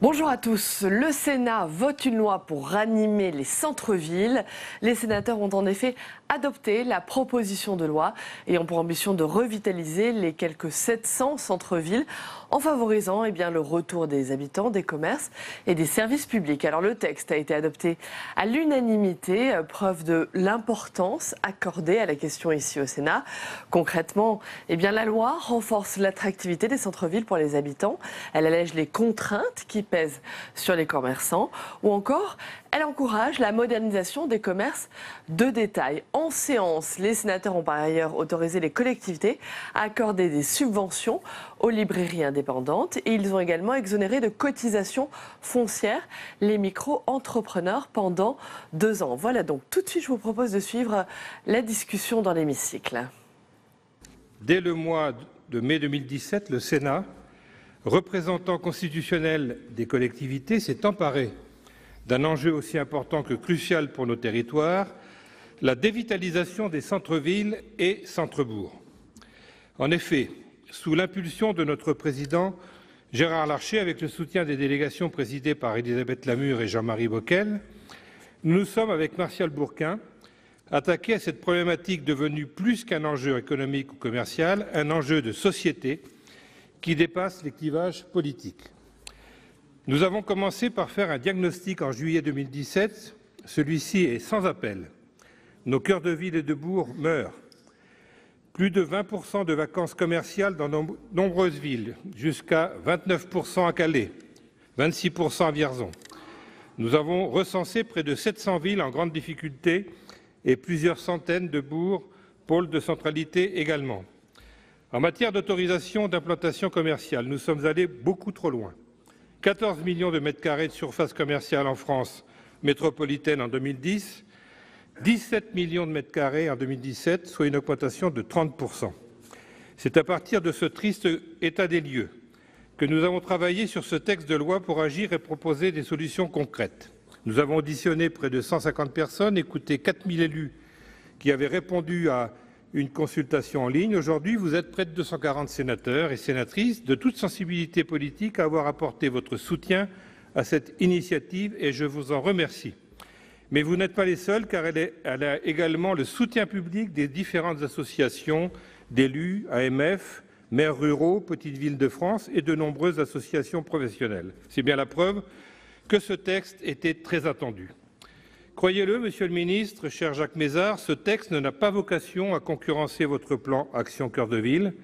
Bonjour à tous. Le Sénat vote une loi pour ranimer les centres-villes. Les sénateurs ont en effet adopté la proposition de loi ayant pour ambition de revitaliser les quelques 700 centres-villes en favorisant le retour des habitants, des commerces et des services publics. Alors le texte a été adopté à l'unanimité, preuve de l'importance accordée à la question ici au Sénat. Concrètement, la loi renforce l'attractivité des centres-villes pour les habitants. Elle allège les contraintes qui pèse sur les commerçants ou encore elle encourage la modernisation des commerces de détail. En séance, les sénateurs ont par ailleurs autorisé les collectivités à accorder des subventions aux librairies indépendantes et ils ont également exonéré de cotisations foncières les micro-entrepreneurs pendant 2 ans. Voilà, donc tout de suite je vous propose de suivre la discussion dans l'hémicycle. Dès le mois de mai 2017, le Sénat, représentant constitutionnel des collectivités, s'est emparé d'un enjeu aussi important que crucial pour nos territoires, la dévitalisation des centres-villes et centres-bourgs. En effet, sous l'impulsion de notre président Gérard Larcher, avec le soutien des délégations présidées par Élisabeth Lamure et Jean-Marie Bockel, nous nous sommes, avec Martial Bourquin, attaqués à cette problématique devenue plus qu'un enjeu économique ou commercial, un enjeu de société qui dépasse les clivages politiques. Nous avons commencé par faire un diagnostic en juillet 2017. Celui-ci est sans appel. Nos cœurs de ville et de bourg meurent. Plus de 20% de vacances commerciales dans de nombreuses villes, jusqu'à 29% à Calais, 26% à Vierzon. Nous avons recensé près de 700 villes en grande difficulté et plusieurs centaines de bourgs, pôles de centralité également. En matière d'autorisation d'implantation commerciale, nous sommes allés beaucoup trop loin. 14 millions de mètres carrés de surface commerciale en France métropolitaine en 2010, 17 millions de mètres carrés en 2017, soit une augmentation de 30%. C'est à partir de ce triste état des lieux que nous avons travaillé sur ce texte de loi pour agir et proposer des solutions concrètes. Nous avons auditionné près de 150 personnes, écouté 4000 élus qui avaient répondu à une consultation en ligne. Aujourd'hui, vous êtes près de 240 sénateurs et sénatrices de toute sensibilité politique à avoir apporté votre soutien à cette initiative et je vous en remercie. Mais vous n'êtes pas les seuls car elle a également le soutien public des différentes associations d'élus, AMF, maires ruraux, Petites Villes de France et de nombreuses associations professionnelles. C'est bien la preuve que ce texte était très attendu. Croyez-le, Monsieur le Ministre, cher Jacques Mézard, ce texte n'a pas vocation à concurrencer votre plan Action Cœur de Ville.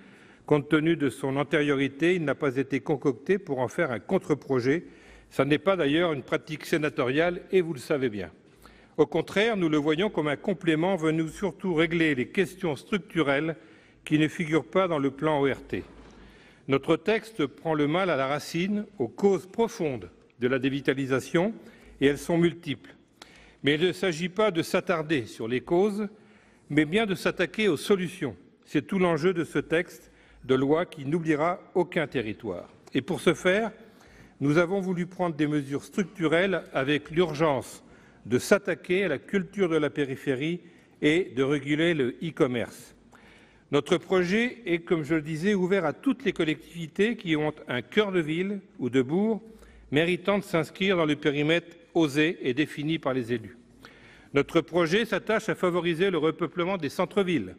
Compte tenu de son antériorité, il n'a pas été concocté pour en faire un contre-projet. Ça n'est pas d'ailleurs une pratique sénatoriale et vous le savez bien. Au contraire, nous le voyons comme un complément venu surtout régler les questions structurelles qui ne figurent pas dans le plan ORT. Notre texte prend le mal à la racine, aux causes profondes de la dévitalisation, et elles sont multiples. Mais il ne s'agit pas de s'attarder sur les causes, mais bien de s'attaquer aux solutions. C'est tout l'enjeu de ce texte de loi qui n'oubliera aucun territoire. Et pour ce faire, nous avons voulu prendre des mesures structurelles avec l'urgence de s'attaquer à la culture de la périphérie et de réguler le e-commerce. Notre projet est, comme je le disais, ouvert à toutes les collectivités qui ont un cœur de ville ou de bourg méritant de s'inscrire dans le périmètre osé et défini par les élus. Notre projet s'attache à favoriser le repeuplement des centres-villes,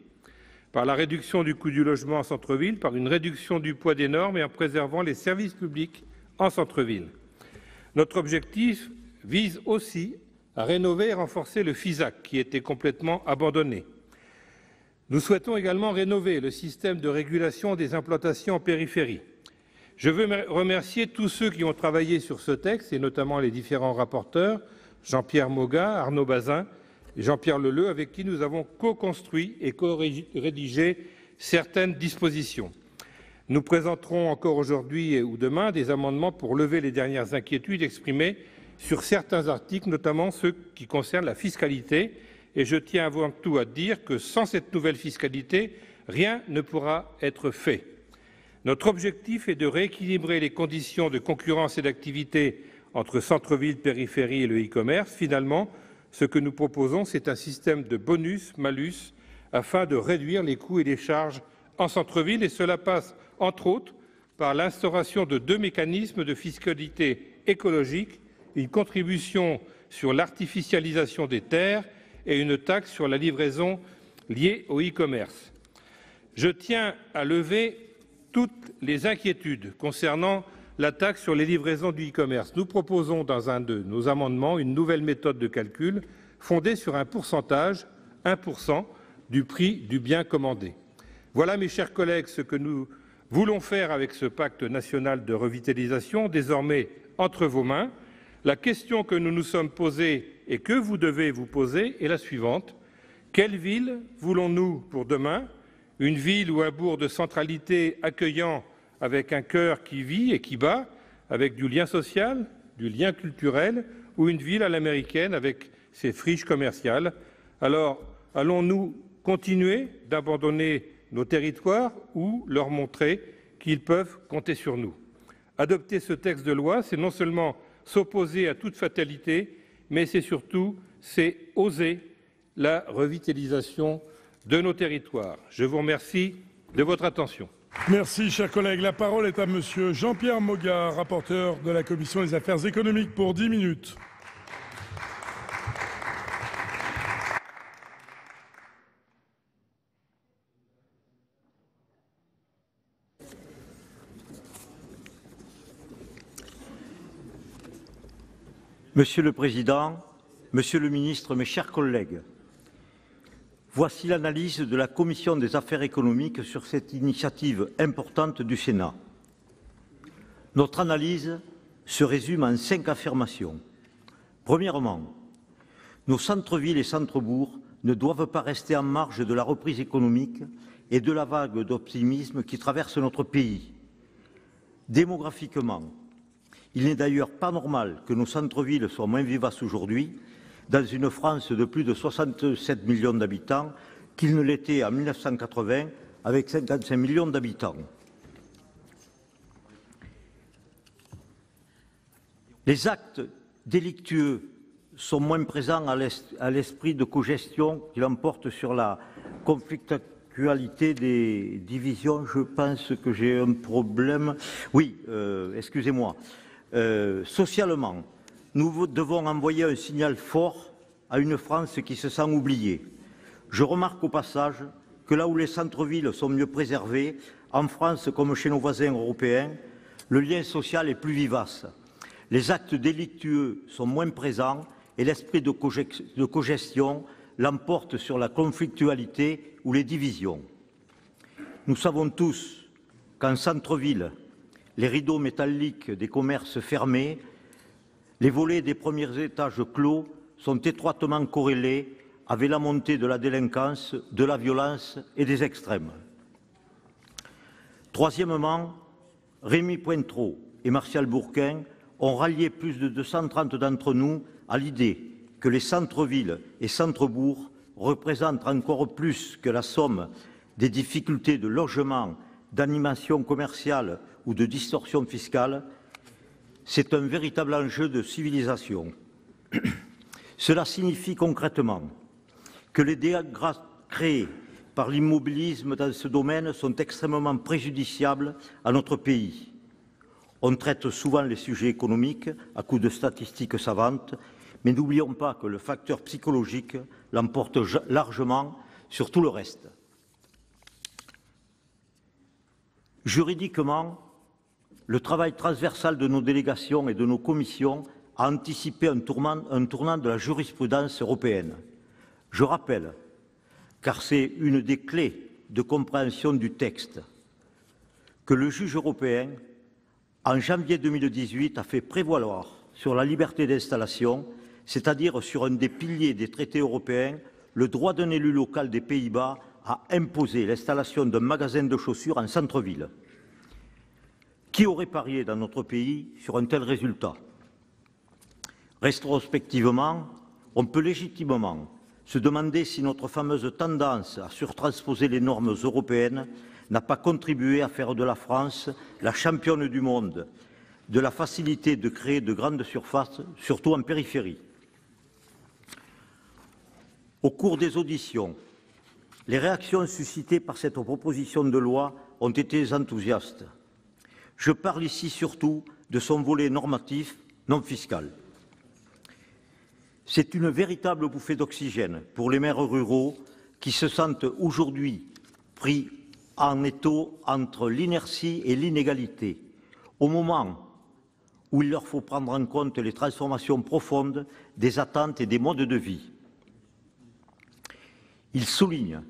par la réduction du coût du logement en centre-ville, par une réduction du poids des normes et en préservant les services publics en centre-ville. Notre objectif vise aussi à rénover et renforcer le FISAC, qui était complètement abandonné. Nous souhaitons également rénover le système de régulation des implantations en périphérie. Je veux remercier tous ceux qui ont travaillé sur ce texte, et notamment les différents rapporteurs, Jean-Pierre Moga, Arnaud Bazin et Jean-Pierre Leleux, avec qui nous avons co-construit et co-rédigé certaines dispositions. Nous présenterons encore aujourd'hui ou demain des amendements pour lever les dernières inquiétudes exprimées sur certains articles, notamment ceux qui concernent la fiscalité. Et je tiens avant tout à dire que sans cette nouvelle fiscalité, rien ne pourra être fait. Notre objectif est de rééquilibrer les conditions de concurrence et d'activité entre centre-ville, périphérie et le e-commerce. Finalement, ce que nous proposons, c'est un système de bonus-malus afin de réduire les coûts et les charges en centre-ville. Et cela passe, entre autres, par l'instauration de 2 mécanismes de fiscalité écologique, une contribution sur l'artificialisation des terres et une taxe sur la livraison liée au e-commerce. Je tiens à lever toutes les inquiétudes concernant la taxe sur les livraisons du e-commerce. Nous proposons dans un de nos amendements une nouvelle méthode de calcul fondée sur un pourcentage, 1%, du prix du bien commandé. Voilà, mes chers collègues, ce que nous voulons faire avec ce pacte national de revitalisation, désormais entre vos mains. La question que nous nous sommes posée et que vous devez vous poser est la suivante. Quelle ville voulons-nous pour demain? Une ville ou un bourg de centralité accueillant avec un cœur qui vit et qui bat, avec du lien social, du lien culturel, ou une ville à l'américaine avec ses friches commerciales? Alors, allons-nous continuer d'abandonner nos territoires ou leur montrer qu'ils peuvent compter sur nous? Adopter ce texte de loi, c'est non seulement s'opposer à toute fatalité, mais c'est surtout oser la revitalisation de nos territoires. Je vous remercie de votre attention. Merci, chers collègues. La parole est à Monsieur Jean-Pierre Moga, rapporteur de la Commission des affaires économiques, pour 10 minutes. Monsieur le Président, Monsieur le Ministre, mes chers collègues, voici l'analyse de la Commission des affaires économiques sur cette initiative importante du Sénat. Notre analyse se résume en 5 affirmations. Premièrement, nos centres-villes et centres-bourgs ne doivent pas rester en marge de la reprise économique et de la vague d'optimisme qui traverse notre pays. Démographiquement, il n'est d'ailleurs pas normal que nos centres-villes soient moins vivaces aujourd'hui, dans une France de plus de 67 millions d'habitants, qu'ils ne l'étaient en 1980, avec 55 millions d'habitants. Les actes délictueux sont moins présents à l'esprit de cogestion qui l'emporte sur la conflictualité des divisions. Je pense que j'ai un problème. Oui, excusez-moi. Socialement, nous devons envoyer un signal fort à une France qui se sent oubliée. Je remarque au passage que là où les centres-villes sont mieux préservés, en France comme chez nos voisins européens, le lien social est plus vivace. Les actes délictueux sont moins présents et l'esprit de cogestion l'emporte sur la conflictualité ou les divisions. Nous savons tous qu'en centre-ville, les rideaux métalliques des commerces fermés, les volets des premiers étages clos sont étroitement corrélés avec la montée de la délinquance, de la violence et des extrêmes. Troisièmement, Rémy Pointreau et Martial Bourquin ont rallié plus de 230 d'entre nous à l'idée que les centres-villes et centres-bourgs représentent encore plus que la somme des difficultés de logement, d'animation commerciale ou de distorsion fiscale. C'est un véritable enjeu de civilisation. Cela signifie concrètement que les dégâts créés par l'immobilisme dans ce domaine sont extrêmement préjudiciables à notre pays. On traite souvent les sujets économiques à coups de statistiques savantes, mais n'oublions pas que le facteur psychologique l'emporte largement sur tout le reste. Juridiquement, le travail transversal de nos délégations et de nos commissions a anticipé un tournant de la jurisprudence européenne. Je rappelle, car c'est une des clés de compréhension du texte, que le juge européen, en janvier 2018, a fait prévaloir sur la liberté d'installation, c'est-à-dire sur un des piliers des traités européens, le droit d'un élu local des Pays-Bas à imposer l'installation d'un magasin de chaussures en centre-ville. Qui aurait parié dans notre pays sur un tel résultat? Rétrospectivement, on peut légitimement se demander si notre fameuse tendance à surtransposer les normes européennes n'a pas contribué à faire de la France la championne du monde de la facilité de créer de grandes surfaces, surtout en périphérie. Au cours des auditions, les réactions suscitées par cette proposition de loi ont été enthousiastes. Je parle ici surtout de son volet normatif non fiscales. C'est une véritable bouffée d'oxygène pour les maires ruraux qui se sentent aujourd'hui pris en étau entre l'inertie et l'inégalité, au moment où il leur faut prendre en compte les transformations profondes des attentes et des modes de vie. Il souligne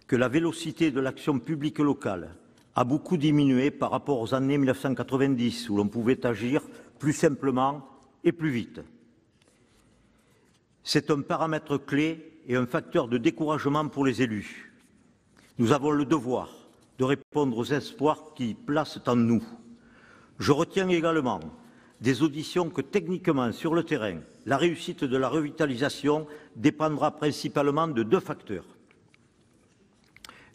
que la vélocité de l'action publique locale a beaucoup diminué par rapport aux années 1990, où l'on pouvait agir plus simplement et plus vite. C'est un paramètre clé et un facteur de découragement pour les élus. Nous avons le devoir de répondre aux espoirs qui placent en nous. Je retiens également des auditions que techniquement, sur le terrain, la réussite de la revitalisation dépendra principalement de deux facteurs.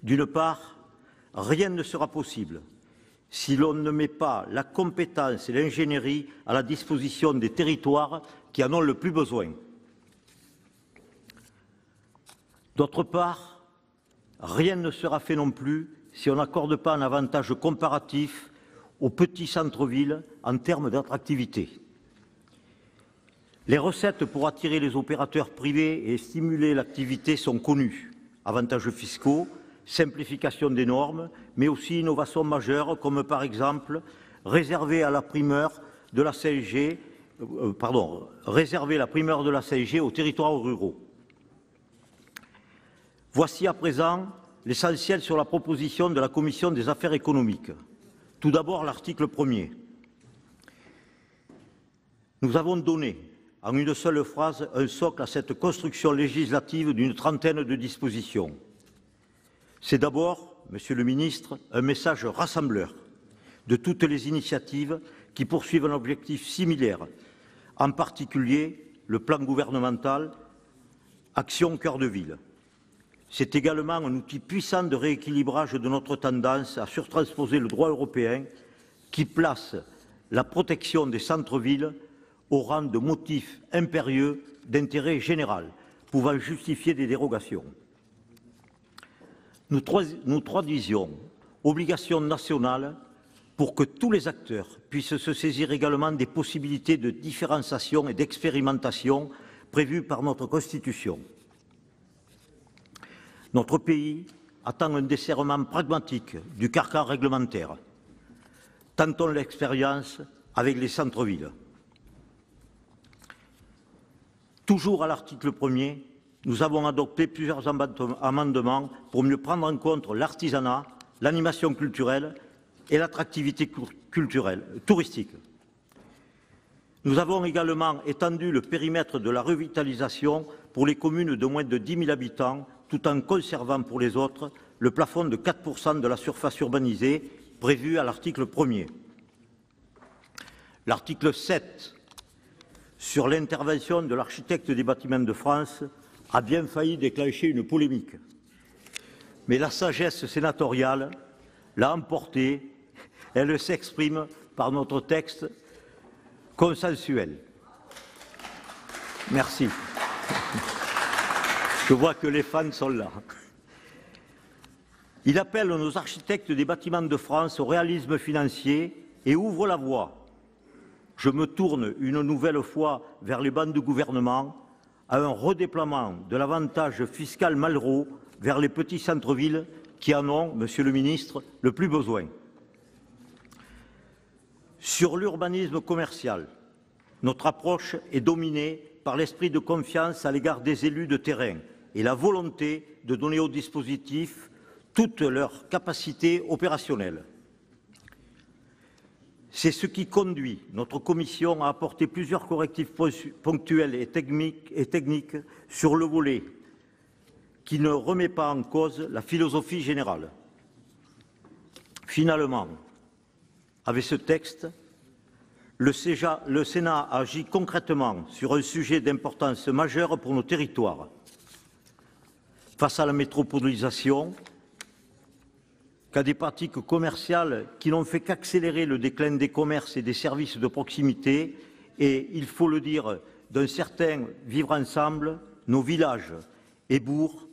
D'une part, rien ne sera possible si l'on ne met pas la compétence et l'ingénierie à la disposition des territoires qui en ont le plus besoin. D'autre part, rien ne sera fait non plus si on n'accorde pas un avantage comparatif aux petits centres-villes en termes d'attractivité. Les recettes pour attirer les opérateurs privés et stimuler l'activité sont connues. Avantages fiscaux, simplification des normes, mais aussi innovations majeures comme par exemple réserver la primeur de la 5G aux territoires ruraux. Voici à présent l'essentiel sur la proposition de la Commission des affaires économiques. Tout d'abord, l'article 1er. Nous avons donné, en une seule phrase, un socle à cette construction législative d'une trentaine de dispositions. C'est d'abord, Monsieur le Ministre, un message rassembleur de toutes les initiatives qui poursuivent un objectif similaire, en particulier le plan gouvernemental Action Cœur de Ville. C'est également un outil puissant de rééquilibrage de notre tendance à surtransposer le droit européen qui place la protection des centres-villes au rang de motif impérieux d'intérêt général, pouvant justifier des dérogations. Nous traduisions obligation nationale pour que tous les acteurs puissent se saisir également des possibilités de différenciation et d'expérimentation prévues par notre Constitution. Notre pays attend un desserrement pragmatique du carcan réglementaire. Tentons l'expérience avec les centres-villes. Toujours à l'article 1er, nous avons adopté plusieurs amendements pour mieux prendre en compte l'artisanat, l'animation culturelle et l'attractivité touristique. Nous avons également étendu le périmètre de la revitalisation pour les communes de moins de 10 000 habitants, tout en conservant pour les autres le plafond de 4% de la surface urbanisée prévu à l'article 1er. L'article 7, sur l'intervention de l'architecte des Bâtiments de France, a bien failli déclencher une polémique. Mais la sagesse sénatoriale l'a emporté, elle s'exprime par notre texte consensuel. Merci. Je vois que les fans sont là. Il appelle nos architectes des Bâtiments de France au réalisme financier et ouvre la voie. Je me tourne une nouvelle fois vers les bancs du gouvernement à un redéploiement de l'avantage fiscal Malraux vers les petits centres-villes qui en ont, Monsieur le Ministre, le plus besoin. Sur l'urbanisme commercial, notre approche est dominée par l'esprit de confiance à l'égard des élus de terrain et la volonté de donner au dispositif toutes leurs capacités opérationnelles. C'est ce qui conduit notre commission à apporter plusieurs correctifs ponctuels et techniques sur le volet qui ne remet pas en cause la philosophie générale. Finalement, avec ce texte, le Sénat agit concrètement sur un sujet d'importance majeure pour nos territoires. Face à la métropolisation, qu'à des pratiques commerciales qui n'ont fait qu'accélérer le déclin des commerces et des services de proximité et, il faut le dire, d'un certain vivre ensemble, nos villages et bourgs,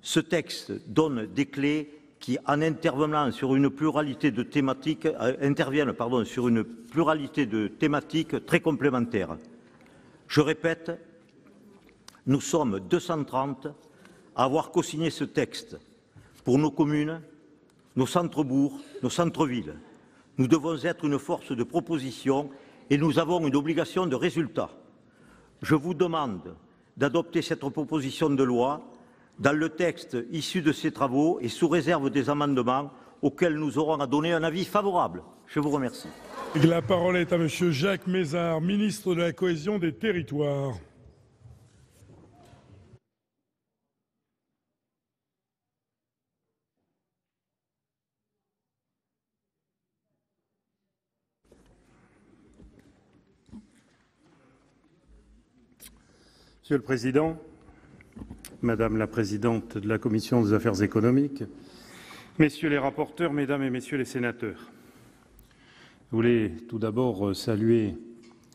ce texte donne des clés qui, en intervenant sur une pluralité de thématiques, interviennent sur une pluralité de thématiques très complémentaires. Je répète, nous sommes 230 à avoir co-signé ce texte pour nos communes, nos centres-bourgs, nos centres-villes. Nous devons être une force de proposition et nous avons une obligation de résultat. Je vous demande d'adopter cette proposition de loi dans le texte issu de ces travaux et sous réserve des amendements auxquels nous aurons à donner un avis favorable. Je vous remercie. La parole est à Monsieur Jacques Mézard, ministre de la Cohésion des Territoires. Monsieur le Président, Madame la Présidente de la Commission des affaires économiques, Messieurs les rapporteurs, Mesdames et Messieurs les sénateurs, je voulais tout d'abord saluer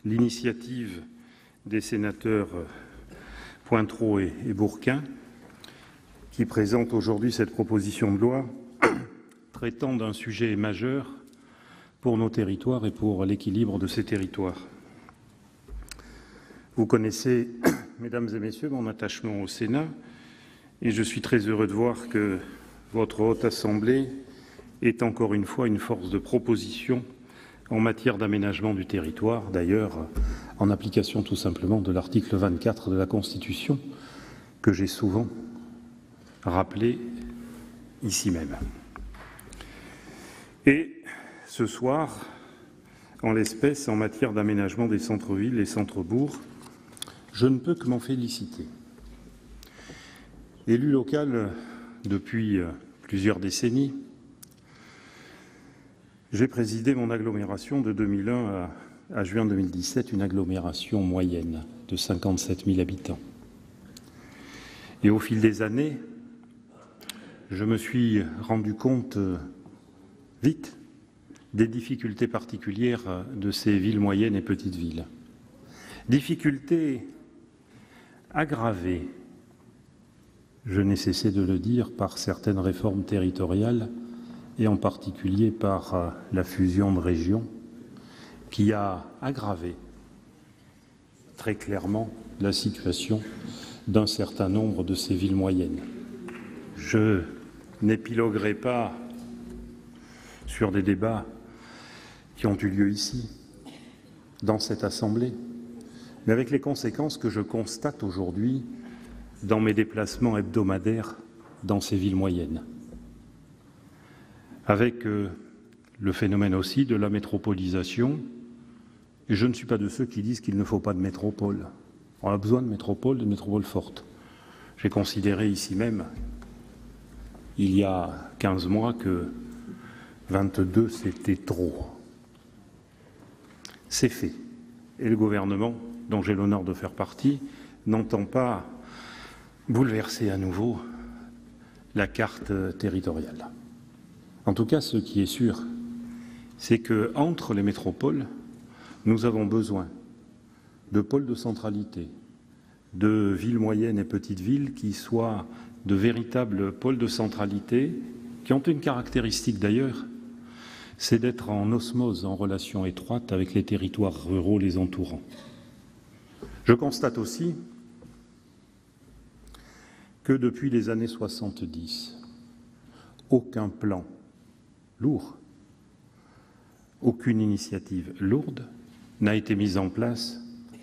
l'initiative des sénateurs Pointereau et Bourquin qui présentent aujourd'hui cette proposition de loi traitant d'un sujet majeur pour nos territoires et pour l'équilibre de ces territoires. Vous connaissez, Mesdames et Messieurs, mon attachement au Sénat et je suis très heureux de voir que votre Haute Assemblée est encore une fois une force de proposition en matière d'aménagement du territoire, d'ailleurs en application tout simplement de l'article 24 de la Constitution que j'ai souvent rappelé ici même. Et ce soir, en l'espèce, en matière d'aménagement des centres-villes et centres-bourgs, je ne peux que m'en féliciter. Élu local depuis plusieurs décennies, j'ai présidé mon agglomération de 2001 à juin 2017, une agglomération moyenne de 57 000 habitants. Et au fil des années, je me suis rendu compte vite des difficultés particulières de ces villes moyennes et petites villes. Difficultés aggravées, je n'ai cessé de le dire, par certaines réformes territoriales et en particulier par la fusion de régions qui a aggravé très clairement la situation d'un certain nombre de ces villes moyennes. Je n'épiloguerai pas sur des débats qui ont eu lieu ici, dans cette Assemblée, mais avec les conséquences que je constate aujourd'hui dans mes déplacements hebdomadaires dans ces villes moyennes. Avec le phénomène aussi de la métropolisation, et je ne suis pas de ceux qui disent qu'il ne faut pas de métropole. On a besoin de métropoles fortes. J'ai considéré ici même, il y a 15 mois, que 22, c'était trop. C'est fait. Et le gouvernement, dont j'ai l'honneur de faire partie, n'entend pas bouleverser à nouveau la carte territoriale. En tout cas, ce qui est sûr, c'est qu'entre les métropoles, nous avons besoin de pôles de centralité, de villes moyennes et petites villes qui soient de véritables pôles de centralité, qui ont une caractéristique d'ailleurs, c'est d'être en osmose, en relation étroite avec les territoires ruraux les entourant. Je constate aussi que depuis les années 70, aucun plan lourd, aucune initiative lourde n'a été mise en place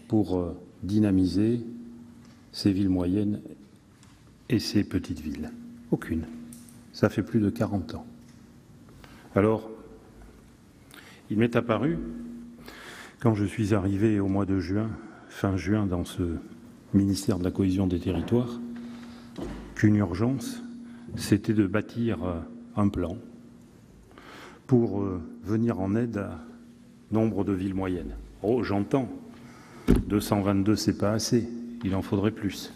pour dynamiser ces villes moyennes et ces petites villes. Aucune. Ça fait plus de 40 ans. Alors, il m'est apparu, quand je suis arrivé au mois de juin, fin juin, dans ce ministère de la Cohésion des Territoires, qu'une urgence, c'était de bâtir un plan pour venir en aide à nombre de villes moyennes. Oh, j'entends, 222, c'est pas assez, il en faudrait plus.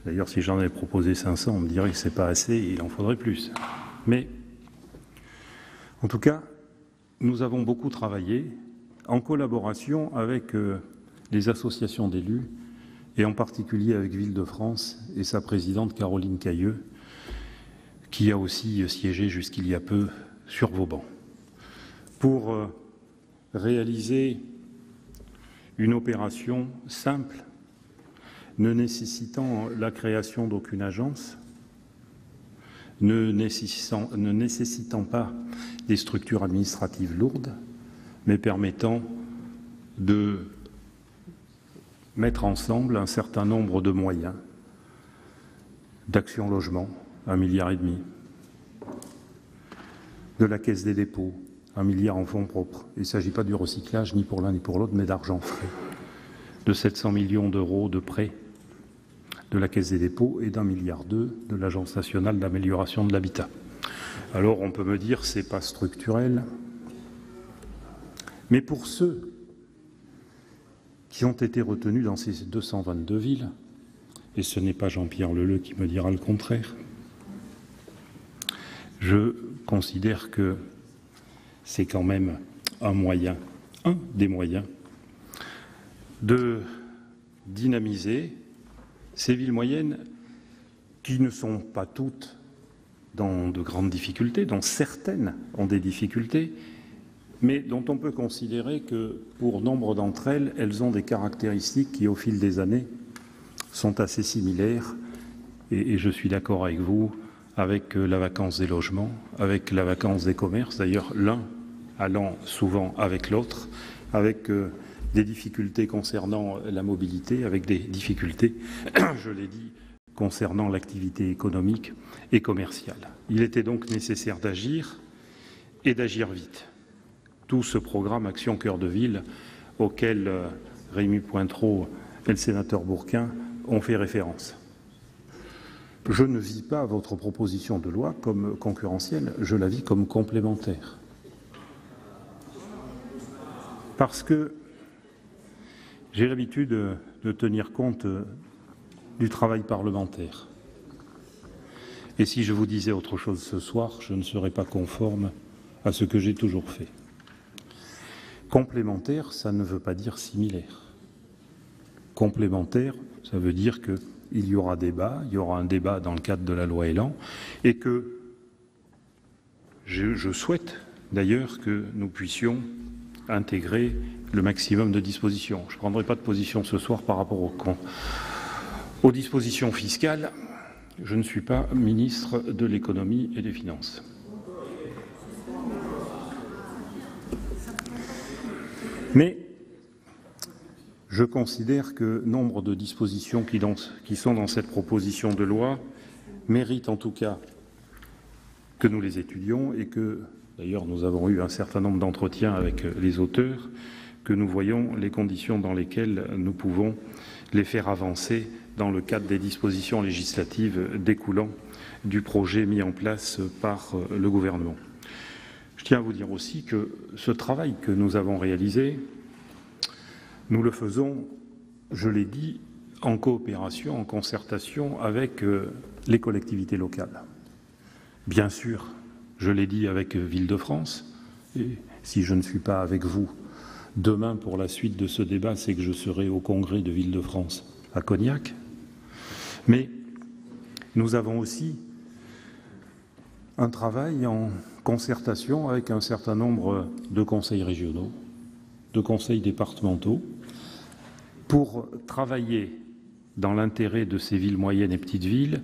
D'ailleurs, si j'en avais proposé 500, on me dirait que c'est pas assez, il en faudrait plus. Mais, en tout cas, nous avons beaucoup travaillé en collaboration avec les associations d'élus et en particulier avec Ville-de-France et sa présidente Caroline Cayeux, qui a aussi siégé jusqu'il y a peu sur vos bancs, pour réaliser une opération simple, ne nécessitant la création d'aucune agence, ne nécessitant pas des structures administratives lourdes, mais permettant de mettre ensemble un certain nombre de moyens d'Action Logement, 1,5 milliard, de la Caisse des dépôts, 1 milliard en fonds propres. Il ne s'agit pas du recyclage ni pour l'un ni pour l'autre, mais d'argent frais, de 700 millions d'euros de prêts de la Caisse des dépôts et d'1,2 milliard de l'Agence nationale d'amélioration de l'habitat. Alors on peut me dire que ce n'est pas structurel, mais pour ceux qui ont été retenus dans ces 222 villes, et ce n'est pas Jean-Pierre Leleux qui me dira le contraire, je considère que c'est quand même un des moyens de dynamiser ces villes moyennes qui ne sont pas toutes dans de grandes difficultés, dont certaines ont des difficultés, mais dont on peut considérer que pour nombre d'entre elles, elles ont des caractéristiques qui, au fil des années, sont assez similaires. Et je suis d'accord avec vous, avec la vacance des logements, avec la vacance des commerces, d'ailleurs l'un allant souvent avec l'autre, avec des difficultés concernant la mobilité, avec des difficultés, je l'ai dit, concernant l'activité économique et commerciale. Il était donc nécessaire d'agir et d'agir vite. Tout ce programme Action Cœur de Ville auquel Rémy Pointereau et le sénateur Bourquin ont fait référence. Je ne vis pas votre proposition de loi comme concurrentielle, je la vis comme complémentaire. Parce que j'ai l'habitude de tenir compte du travail parlementaire. Et si je vous disais autre chose ce soir, je ne serais pas conforme à ce que j'ai toujours fait. Complémentaire, ça ne veut pas dire similaire. Complémentaire, ça veut dire qu'il y aura débat, il y aura un débat dans le cadre de la loi Elan, et que je souhaite d'ailleurs que nous puissions intégrer le maximum de dispositions. Je ne prendrai pas de position ce soir par rapport aux dispositions fiscales. Je ne suis pas ministre de l'économie et des finances. Mais je considère que nombre de dispositions qui sont dans cette proposition de loi méritent en tout cas que nous les étudions et que, d'ailleurs, nous avons eu un certain nombre d'entretiens avec les auteurs, que nous voyons les conditions dans lesquelles nous pouvons les faire avancer dans le cadre des dispositions législatives découlant du projet mis en place par le gouvernement. Je tiens à vous dire aussi que ce travail que nous avons réalisé, nous le faisons, je l'ai dit, en coopération, en concertation avec les collectivités locales. Bien sûr, je l'ai dit avec Ville-de-France, et si je ne suis pas avec vous demain pour la suite de ce débat, c'est que je serai au congrès de Ville-de-France à Cognac. Mais nous avons aussi un travail en concertation avec un certain nombre de conseils régionaux, de conseils départementaux, pour travailler dans l'intérêt de ces villes moyennes et petites villes,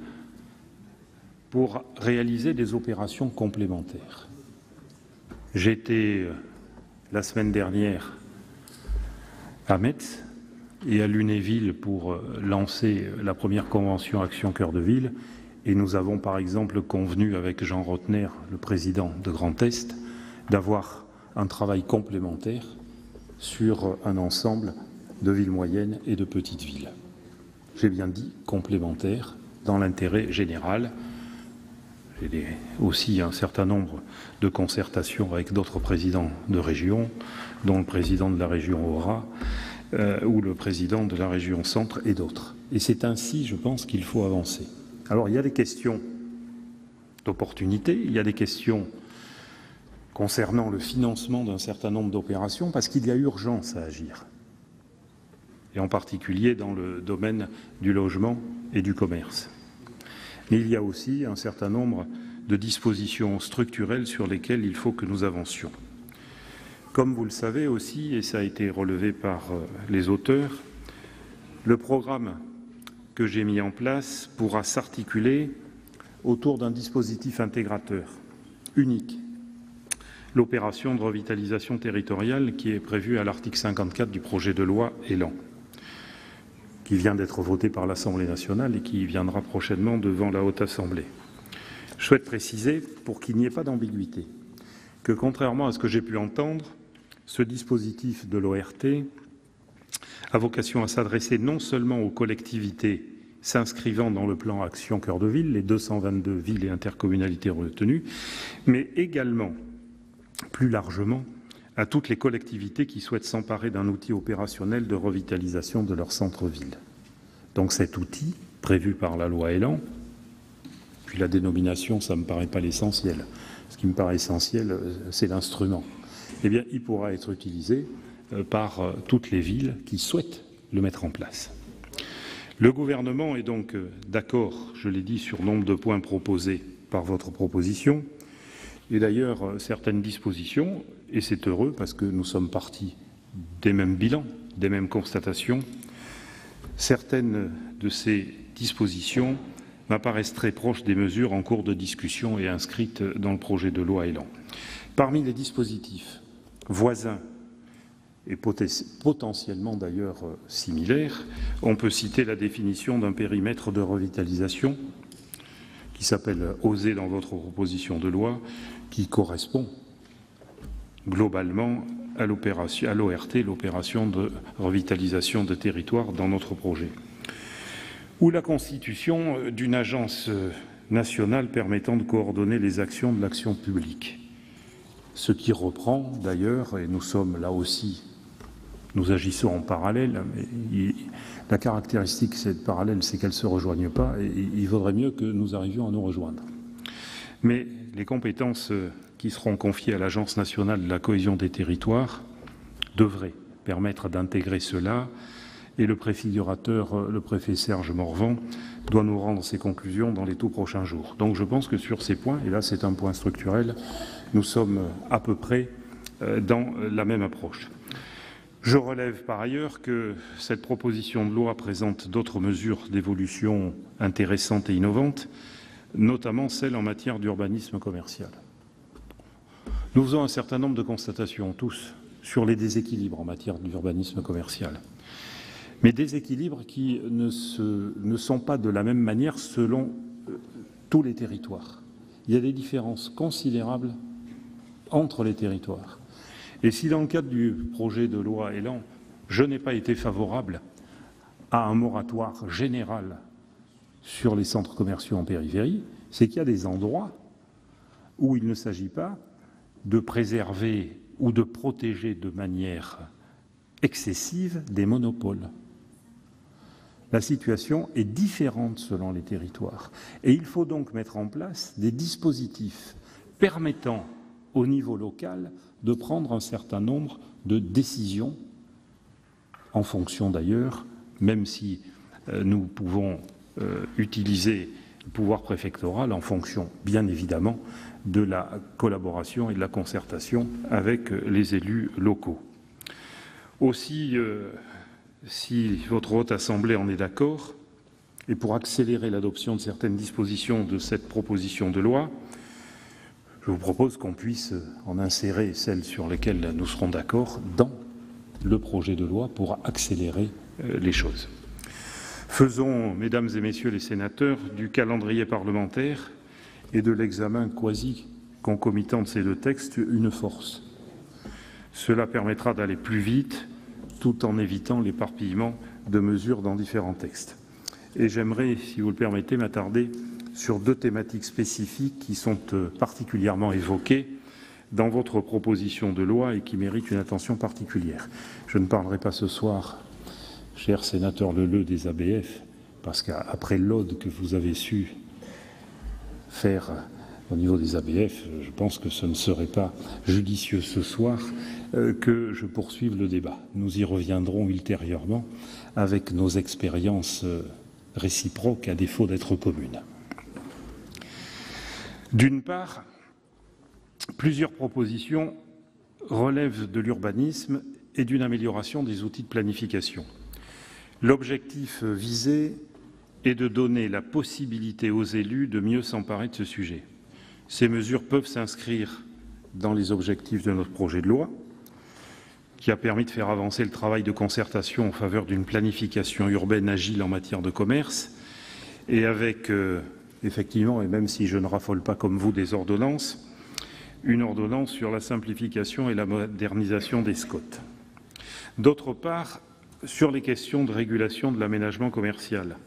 pour réaliser des opérations complémentaires. J'étais la semaine dernière à Metz et à Lunéville pour lancer la première convention Action Cœur de Ville. Et nous avons par exemple convenu avec Jean Rotner, le président de Grand Est, d'avoir un travail complémentaire sur un ensemble de villes moyennes et de petites villes. J'ai bien dit complémentaire dans l'intérêt général. J'ai aussi un certain nombre de concertations avec d'autres présidents de région, dont le président de la région Aura ou le président de la région Centre et d'autres. Et c'est ainsi, je pense, qu'il faut avancer. Alors, il y a des questions d'opportunité, il y a des questions concernant le financement d'un certain nombre d'opérations, parce qu'il y a urgence à agir, et en particulier dans le domaine du logement et du commerce. Mais il y a aussi un certain nombre de dispositions structurelles sur lesquelles il faut que nous avancions. Comme vous le savez aussi, et ça a été relevé par les auteurs, le programme que j'ai mis en place pourra s'articuler autour d'un dispositif intégrateur unique, l'opération de revitalisation territoriale qui est prévue à l'article 54 du projet de loi Élan, qui vient d'être voté par l'Assemblée nationale et qui viendra prochainement devant la Haute Assemblée. Je souhaite préciser, pour qu'il n'y ait pas d'ambiguïté, que contrairement à ce que j'ai pu entendre, ce dispositif de l'ORT a vocation à s'adresser non seulement aux collectivités s'inscrivant dans le plan Action Cœur de Ville, les 222 villes et intercommunalités retenues, mais également, plus largement, à toutes les collectivités qui souhaitent s'emparer d'un outil opérationnel de revitalisation de leur centre-ville. Donc cet outil, prévu par la loi Élan, puis la dénomination, ça ne me paraît pas l'essentiel. Ce qui me paraît essentiel, c'est l'instrument. Eh bien, il pourra être utilisé par toutes les villes qui souhaitent le mettre en place. Le gouvernement est donc d'accord, je l'ai dit, sur nombre de points proposés par votre proposition. Et d'ailleurs, certaines dispositions, et c'est heureux parce que nous sommes partis des mêmes bilans, des mêmes constatations, certaines de ces dispositions m'apparaissent très proches des mesures en cours de discussion et inscrites dans le projet de loi Élan. Parmi les dispositifs voisins et potentiellement d'ailleurs similaires, on peut citer la définition d'un périmètre de revitalisation qui s'appelle « OSER » dans votre proposition de loi, qui correspond globalement à l'ORT, l'opération de revitalisation de territoire dans notre projet, ou la constitution d'une agence nationale permettant de coordonner les actions de l'action publique. Ce qui reprend d'ailleurs, et nous sommes là aussi, nous agissons en parallèle, mais la caractéristique de cette parallèle, c'est qu'elles ne se rejoignent pas, et il vaudrait mieux que nous arrivions à nous rejoindre. Mais les compétences qui seront confiées à l'Agence nationale de la cohésion des territoires devraient permettre d'intégrer cela, et le préfigurateur, le préfet Serge Morvan, doit nous rendre ses conclusions dans les tout prochains jours. Donc je pense que sur ces points, et là c'est un point structurel, nous sommes à peu près dans la même approche. Je relève par ailleurs que cette proposition de loi présente d'autres mesures d'évolution intéressantes et innovantes, notamment celles en matière d'urbanisme commercial. Nous faisons un certain nombre de constatations, tous, sur les déséquilibres en matière d'urbanisme commercial. Mais déséquilibres qui ne sont pas de la même manière selon tous les territoires. Il y a des différences considérables entre les territoires. Et si dans le cadre du projet de loi Élan, je n'ai pas été favorable à un moratoire général sur les centres commerciaux en périphérie, c'est qu'il y a des endroits où il ne s'agit pas de préserver ou de protéger de manière excessive des monopoles. La situation est différente selon les territoires. Et il faut donc mettre en place des dispositifs permettant au niveau local de prendre un certain nombre de décisions, en fonction d'ailleurs, même si nous pouvons utiliser le pouvoir préfectoral en fonction, bien évidemment, de la collaboration et de la concertation avec les élus locaux. Aussi, si votre Haute Assemblée en est d'accord, et pour accélérer l'adoption de certaines dispositions de cette proposition de loi, je vous propose qu'on puisse en insérer celles sur lesquelles nous serons d'accord dans le projet de loi pour accélérer les choses. Faisons, mesdames et messieurs les sénateurs, du calendrier parlementaire et de l'examen quasi-concomitant de ces deux textes une force. Cela permettra d'aller plus vite tout en évitant l'éparpillement de mesures dans différents textes. Et j'aimerais, si vous le permettez, m'attarder sur deux thématiques spécifiques qui sont particulièrement évoquées dans votre proposition de loi et qui méritent une attention particulière. Je ne parlerai pas ce soir, cher sénateur Leleux, des ABF, parce qu'après l'ode que vous avez su faire au niveau des ABF, je pense que ce ne serait pas judicieux ce soir que je poursuive le débat. Nous y reviendrons ultérieurement avec nos expériences réciproques à défaut d'être communes. D'une part, plusieurs propositions relèvent de l'urbanisme et d'une amélioration des outils de planification. L'objectif visé est de donner la possibilité aux élus de mieux s'emparer de ce sujet. Ces mesures peuvent s'inscrire dans les objectifs de notre projet de loi, qui a permis de faire avancer le travail de concertation en faveur d'une planification urbaine agile en matière de commerce, et avec, effectivement, et même si je ne raffole pas comme vous des ordonnances, une ordonnance sur la simplification et la modernisation des SCOT. D'autre part, sur les questions de régulation de l'aménagement commercial,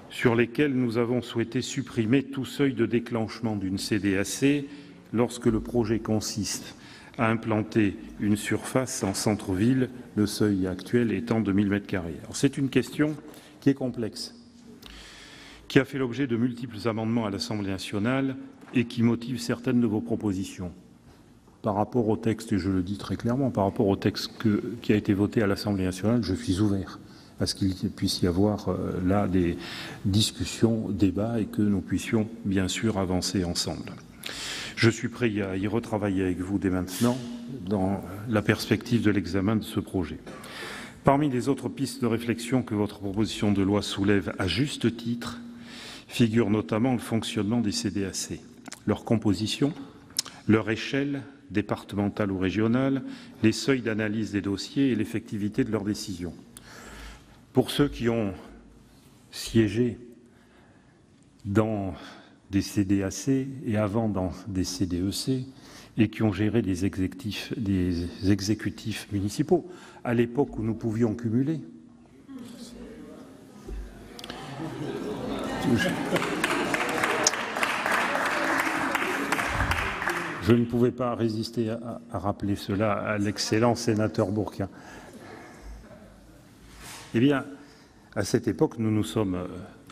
sur lesquelles nous avons souhaité supprimer tout seuil de déclenchement d'une CDAC lorsque le projet consiste à implanter une surface en centre-ville, le seuil actuel étant de 1000 m². C'est une question qui est complexe, qui a fait l'objet de multiples amendements à l'Assemblée nationale et qui motive certaines de vos propositions. Par rapport au texte, et je le dis très clairement, par rapport au texte qui a été voté à l'Assemblée nationale, je suis ouvert à ce qu'il puisse y avoir là des discussions, débats et que nous puissions bien sûr avancer ensemble. Je suis prêt à y retravailler avec vous dès maintenant dans la perspective de l'examen de ce projet. Parmi les autres pistes de réflexion que votre proposition de loi soulève à juste titre, figure notamment le fonctionnement des CDAC, leur composition, leur échelle départementale ou régionale, les seuils d'analyse des dossiers et l'effectivité de leurs décisions. Pour ceux qui ont siégé dans des CDAC et avant dans des CDEC et qui ont géré des exécutifs municipaux, à l'époque où nous pouvions cumuler. Je ne pouvais pas résister à rappeler cela à l'excellent sénateur Bourquin. Eh bien, à cette époque, nous nous sommes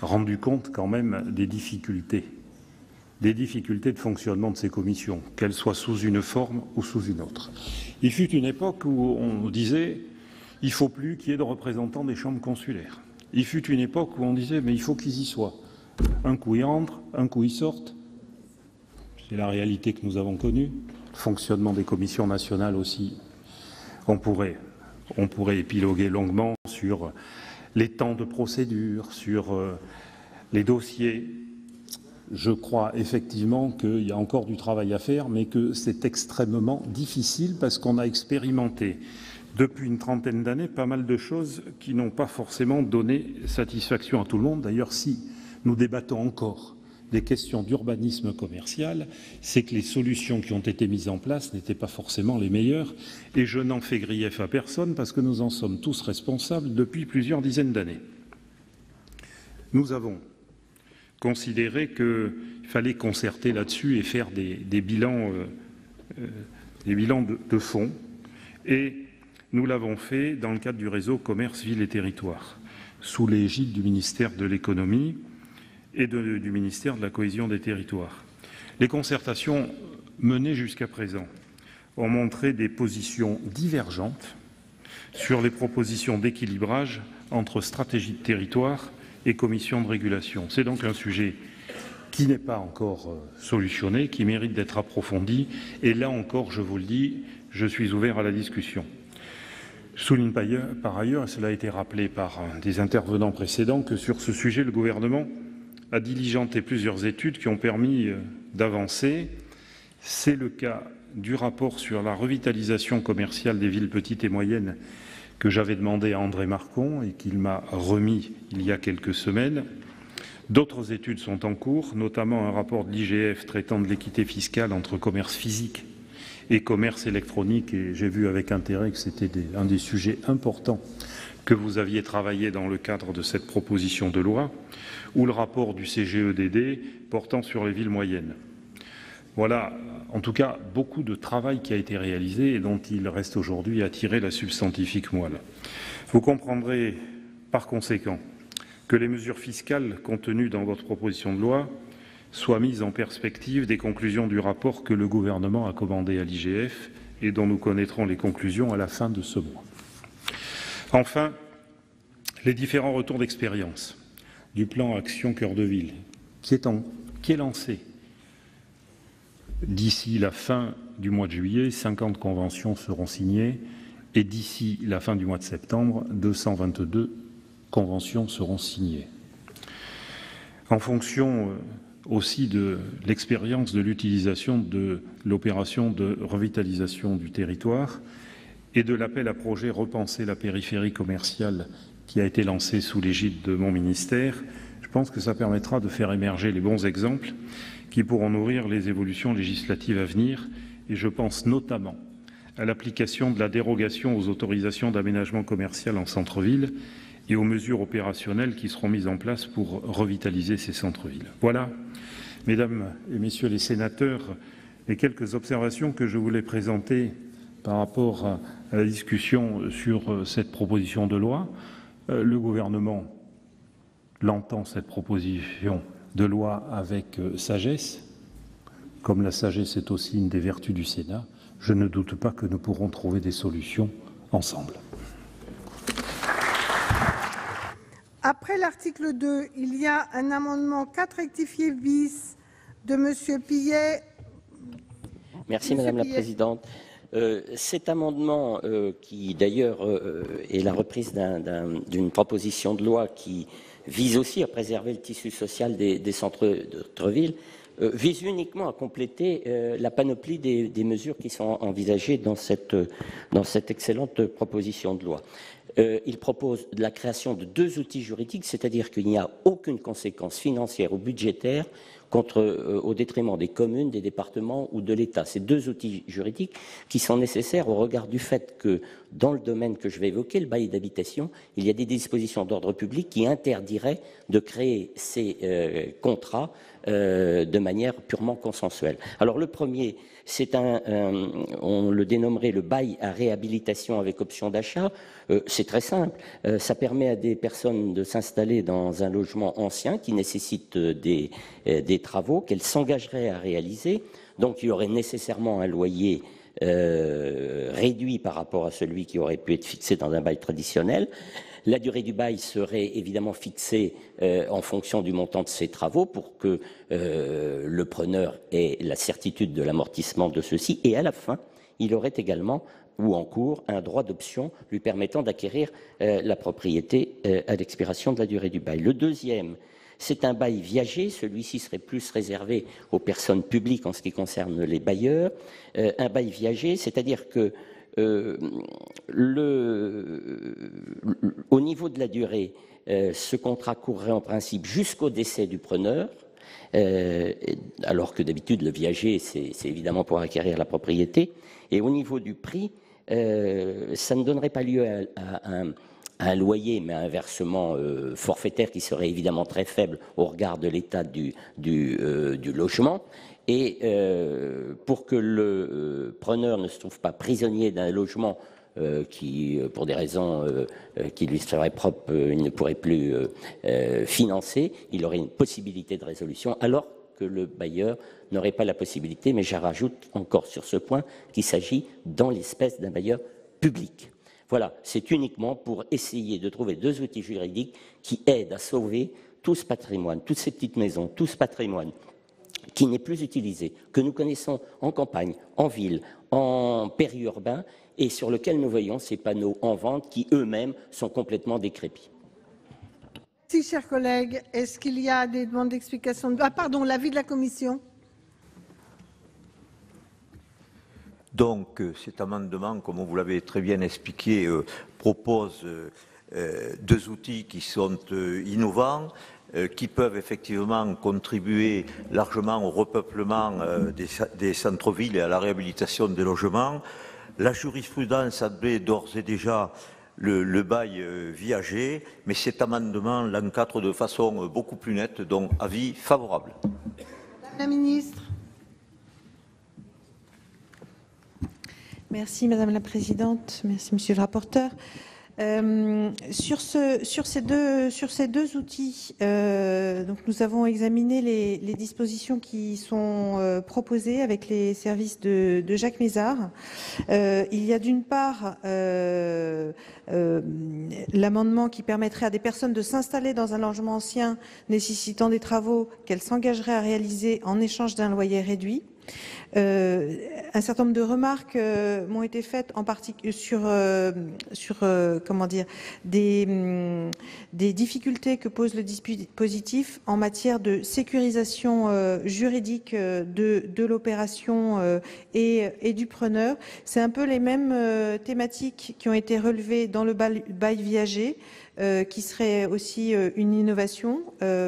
rendus compte quand même des difficultés de fonctionnement de ces commissions, qu'elles soient sous une forme ou sous une autre. Il fut une époque où on disait « il ne faut plus qu'il y ait de représentants des chambres consulaires ». Il fut une époque où on disait « mais il faut qu'ils y soient ». Un coup ils entrent, un coup ils sortent. C'est la réalité que nous avons connue. Le fonctionnement des commissions nationales aussi. On pourrait épiloguer longuement sur les temps de procédure, sur les dossiers. Je crois effectivement qu'il y a encore du travail à faire, mais que c'est extrêmement difficile parce qu'on a expérimenté depuis une trentaine d'années pas mal de choses qui n'ont pas forcément donné satisfaction à tout le monde. D'ailleurs, si nous débattons encore des questions d'urbanisme commercial, c'est que les solutions qui ont été mises en place n'étaient pas forcément les meilleures, et je n'en fais grief à personne parce que nous en sommes tous responsables depuis plusieurs dizaines d'années. Nous avons considéré qu'il fallait concerter là-dessus et faire des bilans de fond, et nous l'avons fait dans le cadre du réseau Commerce, Ville et Territoire, sous l'égide du ministère de l'Économie et du ministère de la Cohésion des Territoires. Les concertations menées jusqu'à présent ont montré des positions divergentes sur les propositions d'équilibrage entre stratégie de territoire et commission de régulation. C'est donc un sujet qui n'est pas encore solutionné, qui mérite d'être approfondi, et là encore, je vous le dis, je suis ouvert à la discussion. Je souligne par ailleurs, et cela a été rappelé par des intervenants précédents, que sur ce sujet, le gouvernement a diligenté plusieurs études qui ont permis d'avancer. C'est le cas du rapport sur la revitalisation commerciale des villes petites et moyennes que j'avais demandé à André Marcon et qu'il m'a remis il y a quelques semaines. D'autres études sont en cours, notamment un rapport de l'IGF traitant de l'équité fiscale entre commerce physique et commerce électronique, et j'ai vu avec intérêt que c'était un des sujets importants que vous aviez travaillé dans le cadre de cette proposition de loi, ou le rapport du CGEDD portant sur les villes moyennes. Voilà, en tout cas, beaucoup de travail qui a été réalisé et dont il reste aujourd'hui à tirer la substantifique moelle. Vous comprendrez par conséquent que les mesures fiscales contenues dans votre proposition de loi soient mises en perspective des conclusions du rapport que le gouvernement a commandé à l'IGF et dont nous connaîtrons les conclusions à la fin de ce mois. Enfin, les différents retours d'expérience du plan Action Cœur de Ville qui est lancé D'ici la fin du mois de juillet, 50 conventions seront signées et d'ici la fin du mois de septembre, 222 conventions seront signées. En fonction aussi de l'expérience de l'utilisation de l'opération de revitalisation du territoire et de l'appel à projet Repenser la périphérie commerciale qui a été lancé sous l'égide de mon ministère, je pense que ça permettra de faire émerger les bons exemples qui pourront nourrir les évolutions législatives à venir. Et je pense notamment à l'application de la dérogation aux autorisations d'aménagement commercial en centre-ville et aux mesures opérationnelles qui seront mises en place pour revitaliser ces centres-villes. Voilà, mesdames et messieurs les sénateurs, les quelques observations que je voulais présenter par rapport à la discussion sur cette proposition de loi. Le gouvernement l'entend, cette proposition de loi, avec sagesse. Comme la sagesse est aussi une des vertus du Sénat, je ne doute pas que nous pourrons trouver des solutions ensemble. Après l'article 2, il y a un amendement 4 rectifié bis de M. Pillet. Merci Madame la Présidente. Cet amendement, qui d'ailleurs est la reprise d'une proposition de loi qui vise aussi à préserver le tissu social des centres-villes, vise uniquement à compléter la panoplie des mesures qui sont envisagées dans cette excellente proposition de loi. Il propose la création de 2 outils juridiques, c'est-à-dire qu'il n'y a aucune conséquence financière ou budgétaire au détriment des communes, des départements ou de l'État. Ces 2 outils juridiques qui sont nécessaires au regard du fait que, dans le domaine que je vais évoquer, le bail d'habitation, il y a des dispositions d'ordre public qui interdiraient de créer ces contrats de manière purement consensuelle. Alors le premier, c'est on le dénommerait le bail à réhabilitation avec option d'achat. C'est très simple. Ça permet à des personnes de s'installer dans un logement ancien qui nécessite des travaux qu'elles s'engageraient à réaliser. Donc il y aurait nécessairement un loyer réduit par rapport à celui qui aurait pu être fixé dans un bail traditionnel. La durée du bail serait évidemment fixée en fonction du montant de ces travaux pour que le preneur ait la certitude de l'amortissement de ceux-ci. Et à la fin, il aurait également, ou en cours, un droit d'option lui permettant d'acquérir la propriété à l'expiration de la durée du bail. Le deuxième, c'est un bail viager. Celui-ci serait plus réservé aux personnes publiques en ce qui concerne les bailleurs. Un bail viager, c'est-à-dire que au niveau de la durée, ce contrat courrait en principe jusqu'au décès du preneur, alors que d'habitude le viager, c'est évidemment pour acquérir la propriété. Et au niveau du prix, ça ne donnerait pas lieu à un loyer, mais à un versement forfaitaire qui serait évidemment très faible au regard de l'état du logement. Et pour que le preneur ne se trouve pas prisonnier d'un logement qui, pour des raisons qui lui seraient propres, il ne pourrait plus financer, il aurait une possibilité de résolution, alors que le bailleur n'aurait pas la possibilité. Mais je rajoute encore sur ce point qu'il s'agit dans l'espèce d'un bailleur public. Voilà, c'est uniquement pour essayer de trouver 2 outils juridiques qui aident à sauver tout ce patrimoine, toutes ces petites maisons, tout ce patrimoine qui n'est plus utilisé, que nous connaissons en campagne, en ville, en périurbain, et sur lequel nous voyons ces panneaux en vente qui eux-mêmes sont complètement décrépits. Merci, chers collègues. Est-ce qu'il y a des demandes d'explication? Ah, pardon, l'avis de la Commission. Donc, cet amendement, comme vous l'avez très bien expliqué, propose 2 outils qui sont innovants, qui peuvent effectivement contribuer largement au repeuplement des centres-villes et à la réhabilitation des logements. La jurisprudence admet d'ores et déjà le bail viager, mais cet amendement l'encadre de façon beaucoup plus nette, donc avis favorable. Madame la Ministre. Merci Madame la Présidente, merci Monsieur le rapporteur. Sur ces deux outils, donc nous avons examiné les dispositions qui sont proposées avec les services de Jacques Mézard. Il y a d'une part l'amendement qui permettrait à des personnes de s'installer dans un logement ancien nécessitant des travaux qu'elles s'engageraient à réaliser en échange d'un loyer réduit. Un certain nombre de remarques m'ont été faites en particulier sur comment dire, des difficultés que pose le dispositif en matière de sécurisation juridique de l'opération et du preneur. C'est un peu les mêmes thématiques qui ont été relevées dans le bail viager, qui serait aussi une innovation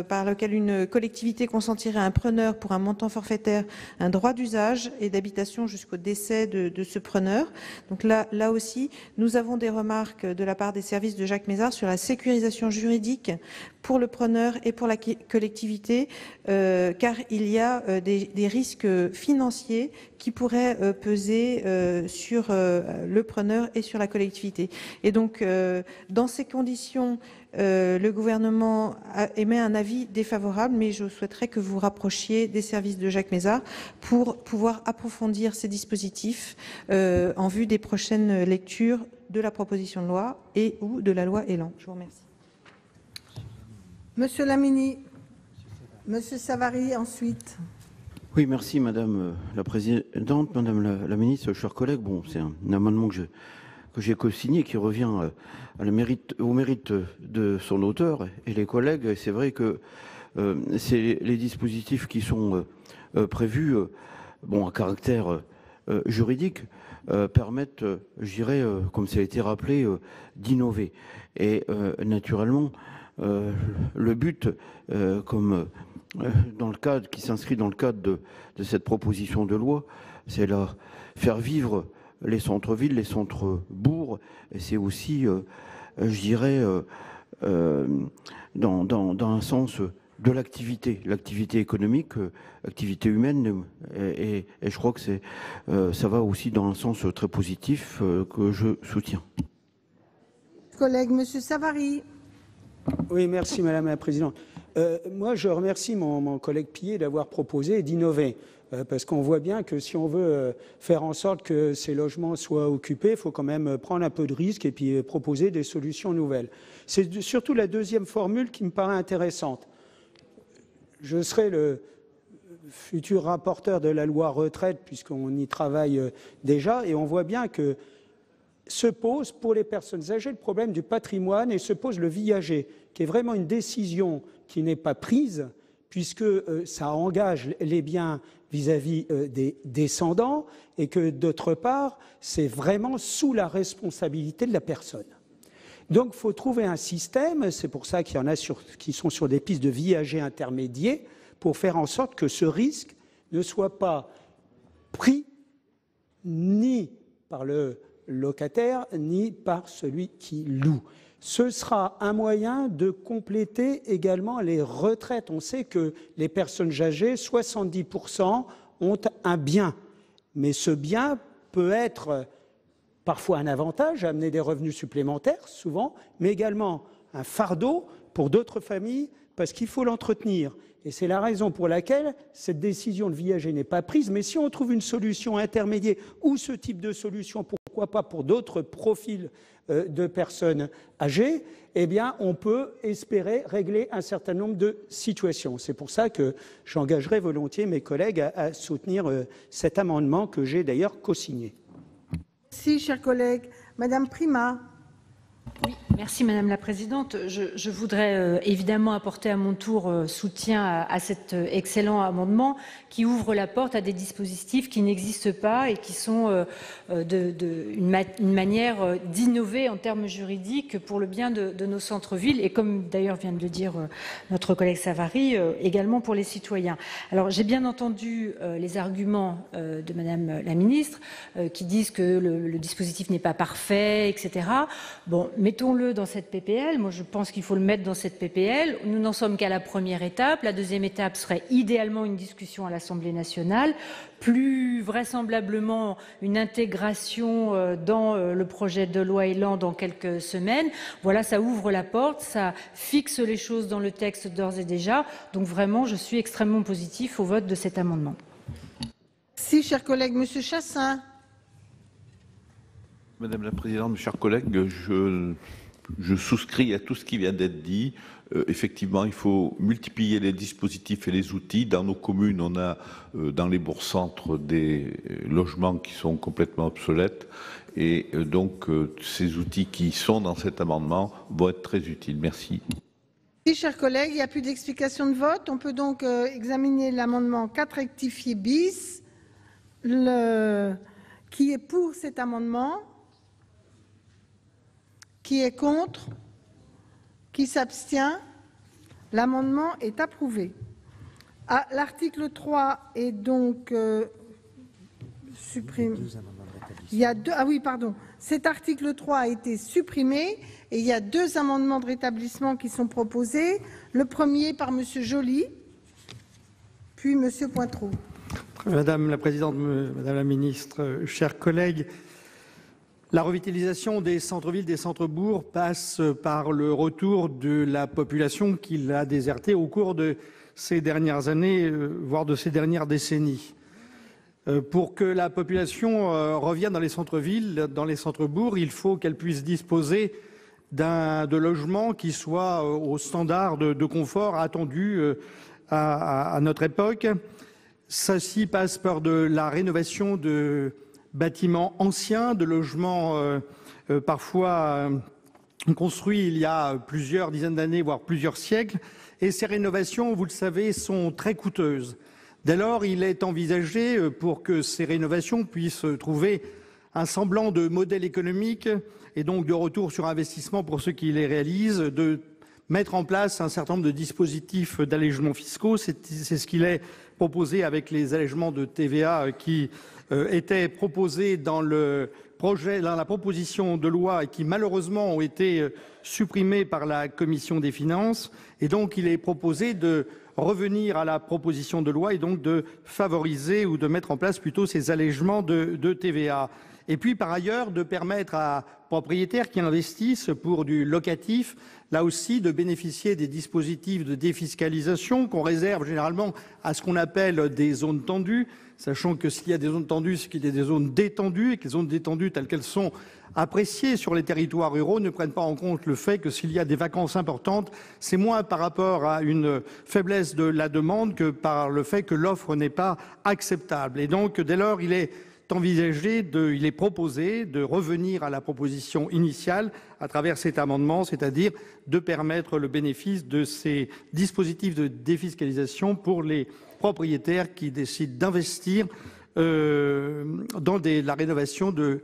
par laquelle une collectivité consentirait à un preneur pour un montant forfaitaire un droit d'usage et d'habitation jusqu'au décès de ce preneur. Donc là aussi, nous avons des remarques de la part des services de Jacques Mézard sur la sécurisation juridique pour le preneur et pour la collectivité, car il y a des risques financiers qui pourraient peser sur le preneur et sur la collectivité. Et donc, dans ces conditions, le gouvernement émet un avis défavorable, mais je souhaiterais que vous rapprochiez des services de Jacques Mézard pour pouvoir approfondir ces dispositifs en vue des prochaines lectures de la proposition de loi et ou de la loi Elan. Je vous remercie. Monsieur Lamini, Monsieur Savary ensuite. Oui, merci Madame la Présidente, Madame la Ministre, chers collègues. Bon, c'est un amendement que j'ai co-signé qui revient au mérite de son auteur et les collègues. C'est vrai que c'est les dispositifs qui sont prévus, bon, à caractère juridique, permettent, je dirais, comme ça a été rappelé, d'innover. Et naturellement, le but, comme dans le cadre qui s'inscrit dans le cadre de cette proposition de loi, c'est faire vivre les centres-villes, les centres-bourgs, et c'est aussi, je dirais, dans un sens de l'activité économique, activité humaine, et je crois que ça va aussi dans un sens très positif que je soutiens. Collègue, Monsieur Savary. Oui, merci Madame la Présidente. Moi, je remercie mon collègue Pillet d'avoir proposé d'innover, parce qu'on voit bien que si on veut faire en sorte que ces logements soient occupés, il faut quand même prendre un peu de risque et puis proposer des solutions nouvelles. C'est surtout la deuxième formule qui me paraît intéressante. Je serai le futur rapporteur de la loi retraite, puisqu'on y travaille déjà, et on voit bien que se pose pour les personnes âgées le problème du patrimoine et se pose le viager, qui est vraiment une décision qui n'est pas prise, puisque ça engage les biens vis-à-vis des descendants et que, d'autre part, c'est vraiment sous la responsabilité de la personne. Donc, il faut trouver un système, c'est pour ça qu'il y en a qui sont sur des pistes de viager intermédiaires, pour faire en sorte que ce risque ne soit pas pris ni par le locataire, ni par celui qui loue. Ce sera un moyen de compléter également les retraites. On sait que les personnes âgées, 70% ont un bien. Mais ce bien peut être parfois un avantage, amener des revenus supplémentaires, souvent, mais également un fardeau pour d'autres familles, parce qu'il faut l'entretenir. Et c'est la raison pour laquelle cette décision de viager n'est pas prise. Mais si on trouve une solution intermédiaire ou ce type de solution, pourquoi pas pour d'autres profils de personnes âgées, eh bien, on peut espérer régler un certain nombre de situations. C'est pour ça que j'engagerai volontiers mes collègues à soutenir cet amendement que j'ai d'ailleurs co-signé. Merci, chers collègues. Madame Prima. Oui, merci Madame la Présidente. Je voudrais évidemment apporter à mon tour soutien à cet excellent amendement qui ouvre la porte à des dispositifs qui n'existent pas et qui sont une manière d'innover en termes juridiques pour le bien de nos centres-villes et comme d'ailleurs vient de le dire notre collègue Savary, également pour les citoyens. Alors j'ai bien entendu les arguments de Madame la Ministre qui disent que le dispositif n'est pas parfait, etc. Bon, mettons-le dans cette PPL. Moi, je pense qu'il faut le mettre dans cette PPL. Nous n'en sommes qu'à la première étape. La deuxième étape serait idéalement une discussion à l'Assemblée nationale, plus vraisemblablement une intégration dans le projet de loi Elan dans quelques semaines. Voilà, ça ouvre la porte, ça fixe les choses dans le texte d'ores et déjà. Donc vraiment, je suis extrêmement positif au vote de cet amendement. Merci, chers collègues. Monsieur Chassaing. Madame la Présidente, mes chers collègues, je je souscris à tout ce qui vient d'être dit. Effectivement, il faut multiplier les dispositifs et les outils. Dans nos communes, on a dans les bourgs-centres des logements qui sont complètement obsolètes. Et donc, ces outils qui sont dans cet amendement vont être très utiles. Merci. Merci, chers collègues. Il n'y a plus d'explication de vote. On peut donc examiner l'amendement 4 rectifié bis. Qui est pour cet amendement? Qui est contre? Qui s'abstient? L'amendement est approuvé. L'article 3 est donc supprimé. Il y a deux, ah oui, pardon. Cet article 3 a été supprimé et il y a 2 amendements de rétablissement qui sont proposés. Le premier par M. Joly, puis M. Pointereau. Madame la Présidente, Madame la Ministre, chers collègues, la revitalisation des centres-villes, des centres-bourgs passe par le retour de la population qui l'a déserté au cours de ces dernières années, voire de ces dernières décennies. Pour que la population revienne dans les centres-villes, dans les centres-bourgs, il faut qu'elle puisse disposer de logements qui soient aux standards de confort attendus à notre époque. Ceci passe par de la rénovation de bâtiments anciens, de logements parfois construits il y a plusieurs dizaines d'années, voire plusieurs siècles. Et ces rénovations, vous le savez, sont très coûteuses. Dès lors, il est envisagé, pour que ces rénovations puissent trouver un semblant de modèle économique et donc de retour sur investissement pour ceux qui les réalisent, de mettre en place un certain nombre de dispositifs d'allègements fiscaux. C'est ce qu'il est proposé avec les allègements de TVA qui étaient proposés dans la proposition de loi et qui malheureusement ont été supprimés par la Commission des finances. Et donc, il est proposé de revenir à la proposition de loi et donc de favoriser ou de mettre en place plutôt ces allègements de TVA. Et puis, par ailleurs, de permettre à propriétaires qui investissent pour du locatif, là aussi, de bénéficier des dispositifs de défiscalisation qu'on réserve généralement à ce qu'on appelle des zones tendues, sachant que s'il y a des zones tendues, c'est qu'il y a des zones détendues et que les zones détendues telles qu'elles sont appréciées sur les territoires ruraux ne prennent pas en compte le fait que s'il y a des vacances importantes, c'est moins par rapport à une faiblesse de la demande que par le fait que l'offre n'est pas acceptable. Et donc, dès lors, il est proposé de revenir à la proposition initiale à travers cet amendement, c'est-à-dire de permettre le bénéfice de ces dispositifs de défiscalisation pour les propriétaires qui décident d'investir dans la rénovation de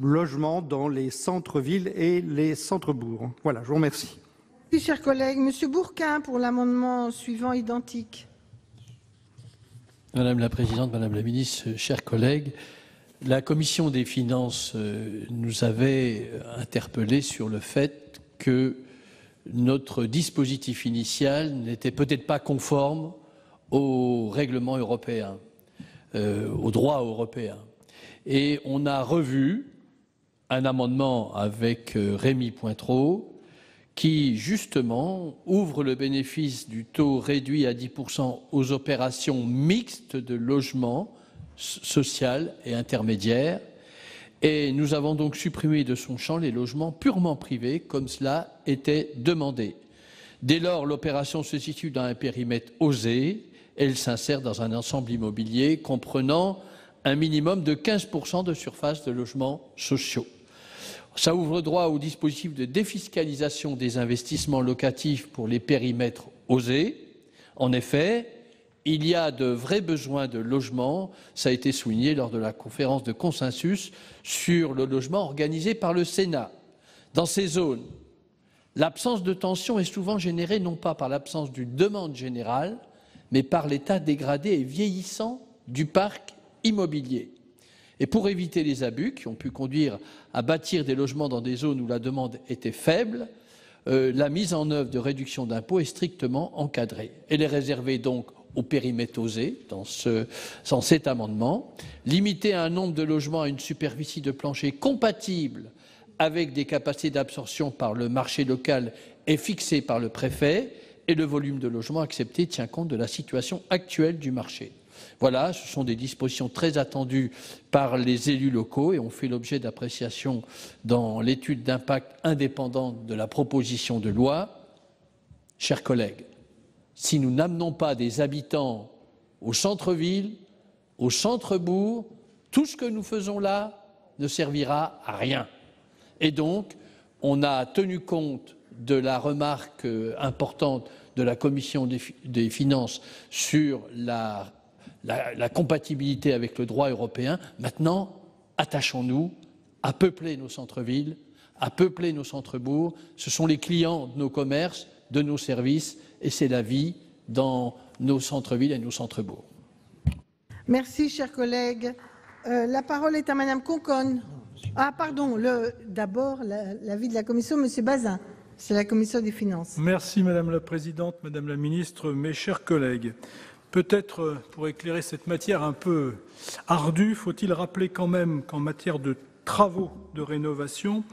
logements dans les centres-villes et les centres-bourgs. Voilà, je vous remercie. Merci, chers collègues. Monsieur Bourquin pour l'amendement suivant identique. Madame la Présidente, Madame la Ministre, chers collègues, la Commission des finances nous avait interpellés sur le fait que notre dispositif initial n'était peut-être pas conforme au règlement européen, au droit européen. Et on a revu un amendement avec Rémy Pointereau qui, justement, ouvre le bénéfice du taux réduit à 10% aux opérations mixtes de logement social et intermédiaire. Et nous avons donc supprimé de son champ les logements purement privés, comme cela était demandé. Dès lors, l'opération se situe dans un périmètre OSER. Elle s'insère dans un ensemble immobilier comprenant un minimum de 15% de surface de logements sociaux. Ça ouvre droit au dispositif de défiscalisation des investissements locatifs pour les périmètres OSER. En effet, il y a de vrais besoins de logement. Ça a été souligné lors de la conférence de consensus sur le logement organisée par le Sénat. Dans ces zones, l'absence de tension est souvent générée non pas par l'absence d'une demande générale, mais par l'état dégradé et vieillissant du parc immobilier. Et pour éviter les abus qui ont pu conduire à bâtir des logements dans des zones où la demande était faible, la mise en œuvre de réduction d'impôts est strictement encadrée. Elle est réservée donc au périmètre OSER dans cet amendement. Limiter un nombre de logements à une superficie de plancher compatible avec des capacités d'absorption par le marché local est fixé par le préfet et le volume de logements accepté tient compte de la situation actuelle du marché. Voilà, ce sont des dispositions très attendues par les élus locaux et ont fait l'objet d'appréciation dans l'étude d'impact indépendante de la proposition de loi. Chers collègues, si nous n'amenons pas des habitants au centre-ville, au centre-bourg, tout ce que nous faisons là ne servira à rien. Et donc, on a tenu compte de la remarque importante de la Commission des finances sur la compatibilité avec le droit européen. Maintenant, attachons-nous à peupler nos centres-villes, à peupler nos centres-bourgs. Ce sont les clients de nos commerces, de nos services, et c'est la vie dans nos centres-villes et nos centres-bourgs. Merci, chers collègues. La parole est à Madame Conconne. Ah, pardon, d'abord, l'avis de la Commission, Monsieur Bazin. C'est la Commission des finances. Merci Madame la Présidente, Madame la Ministre, mes chers collègues. Peut-être pour éclairer cette matière un peu ardue, faut-il rappeler quand même qu'en matière de travaux de rénovation,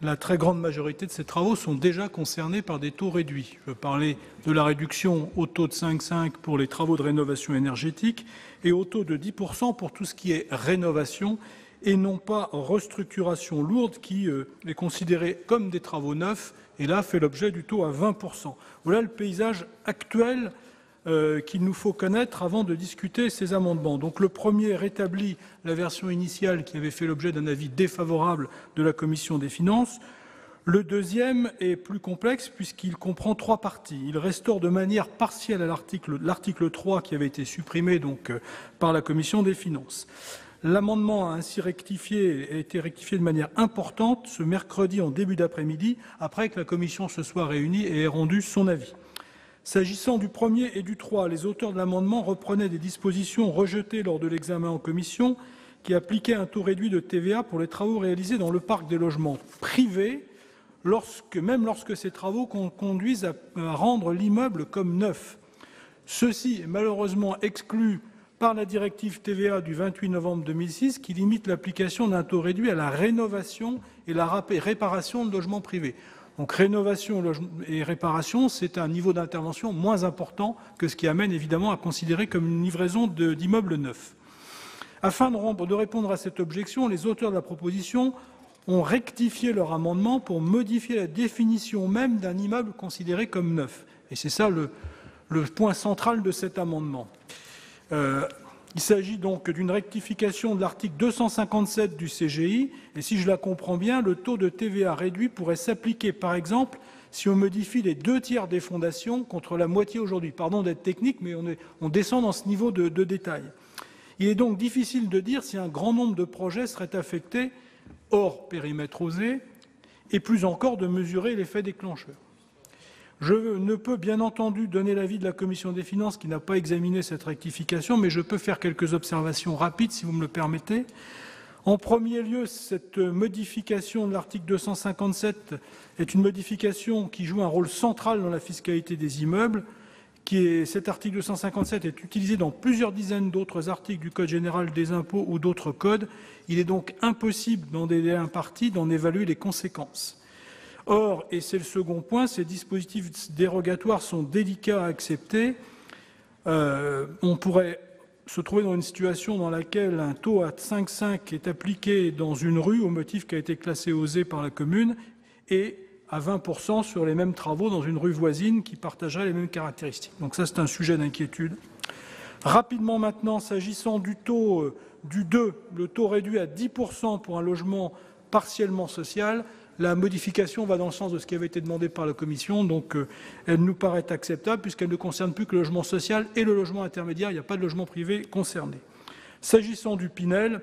la très grande majorité de ces travaux sont déjà concernés par des taux réduits. Je veux parler de la réduction au taux de 5,5 pour les travaux de rénovation énergétique et au taux de 10% pour tout ce qui est rénovation et non pas restructuration lourde qui est considérée comme des travaux neufs et là fait l'objet du taux à 20%. Voilà le paysage actuel qu'il nous faut connaître avant de discuter ces amendements. Donc le premier rétablit la version initiale qui avait fait l'objet d'un avis défavorable de la Commission des finances. Le deuxième est plus complexe puisqu'il comprend 3 parties. Il restaure de manière partielle à l'article 3 qui avait été supprimé donc, par la Commission des finances. L'amendement a ainsi été rectifié de manière importante ce mercredi en début d'après-midi, après que la Commission se soit réunie et ait rendu son avis. S'agissant du premier et du 3, les auteurs de l'amendement reprenaient des dispositions rejetées lors de l'examen en commission qui appliquaient un taux réduit de TVA pour les travaux réalisés dans le parc des logements privés, même lorsque ces travaux conduisent à rendre l'immeuble comme neuf. Ceci est malheureusement exclu par la directive TVA du 28 novembre 2006 qui limite l'application d'un taux réduit à la rénovation et la réparation de logements privés. Donc rénovation et réparation, c'est un niveau d'intervention moins important que ce qui amène évidemment à considérer comme une livraison d'immeubles neufs. Afin de répondre à cette objection, les auteurs de la proposition ont rectifié leur amendement pour modifier la définition même d'un immeuble considéré comme neuf. Et c'est ça le point central de cet amendement. Il s'agit donc d'une rectification de l'article 257 du CGI, et si je la comprends bien, le taux de TVA réduit pourrait s'appliquer, par exemple, si on modifie les 2/3 des fondations contre la moitié aujourd'hui. Pardon d'être technique, mais on descend dans ce niveau de détail. Il est donc difficile de dire si un grand nombre de projets seraient affectés hors périmètre OSER, et plus encore de mesurer l'effet déclencheur. Je ne peux bien entendu donner l'avis de la Commission des finances qui n'a pas examiné cette rectification, mais je peux faire quelques observations rapides si vous me le permettez. En premier lieu, cette modification de l'article 257 est une modification qui joue un rôle central dans la fiscalité des immeubles. Cet article 257 est utilisé dans plusieurs dizaines d'autres articles du Code général des impôts ou d'autres codes. Il est donc impossible, dans des délais impartis, d'en évaluer les conséquences. Or, et c'est le second point, ces dispositifs dérogatoires sont délicats à accepter. On pourrait se trouver dans une situation dans laquelle un taux à 5,5 est appliqué dans une rue au motif qu'a été classée OSER par la commune et à 20% sur les mêmes travaux dans une rue voisine qui partagerait les mêmes caractéristiques. Donc ça, c'est un sujet d'inquiétude. Rapidement maintenant, s'agissant du taux du 2, le taux réduit à 10% pour un logement partiellement social, la modification va dans le sens de ce qui avait été demandé par la Commission, donc elle nous paraît acceptable puisqu'elle ne concerne plus que le logement social et le logement intermédiaire, il n'y a pas de logement privé concerné. S'agissant du Pinel,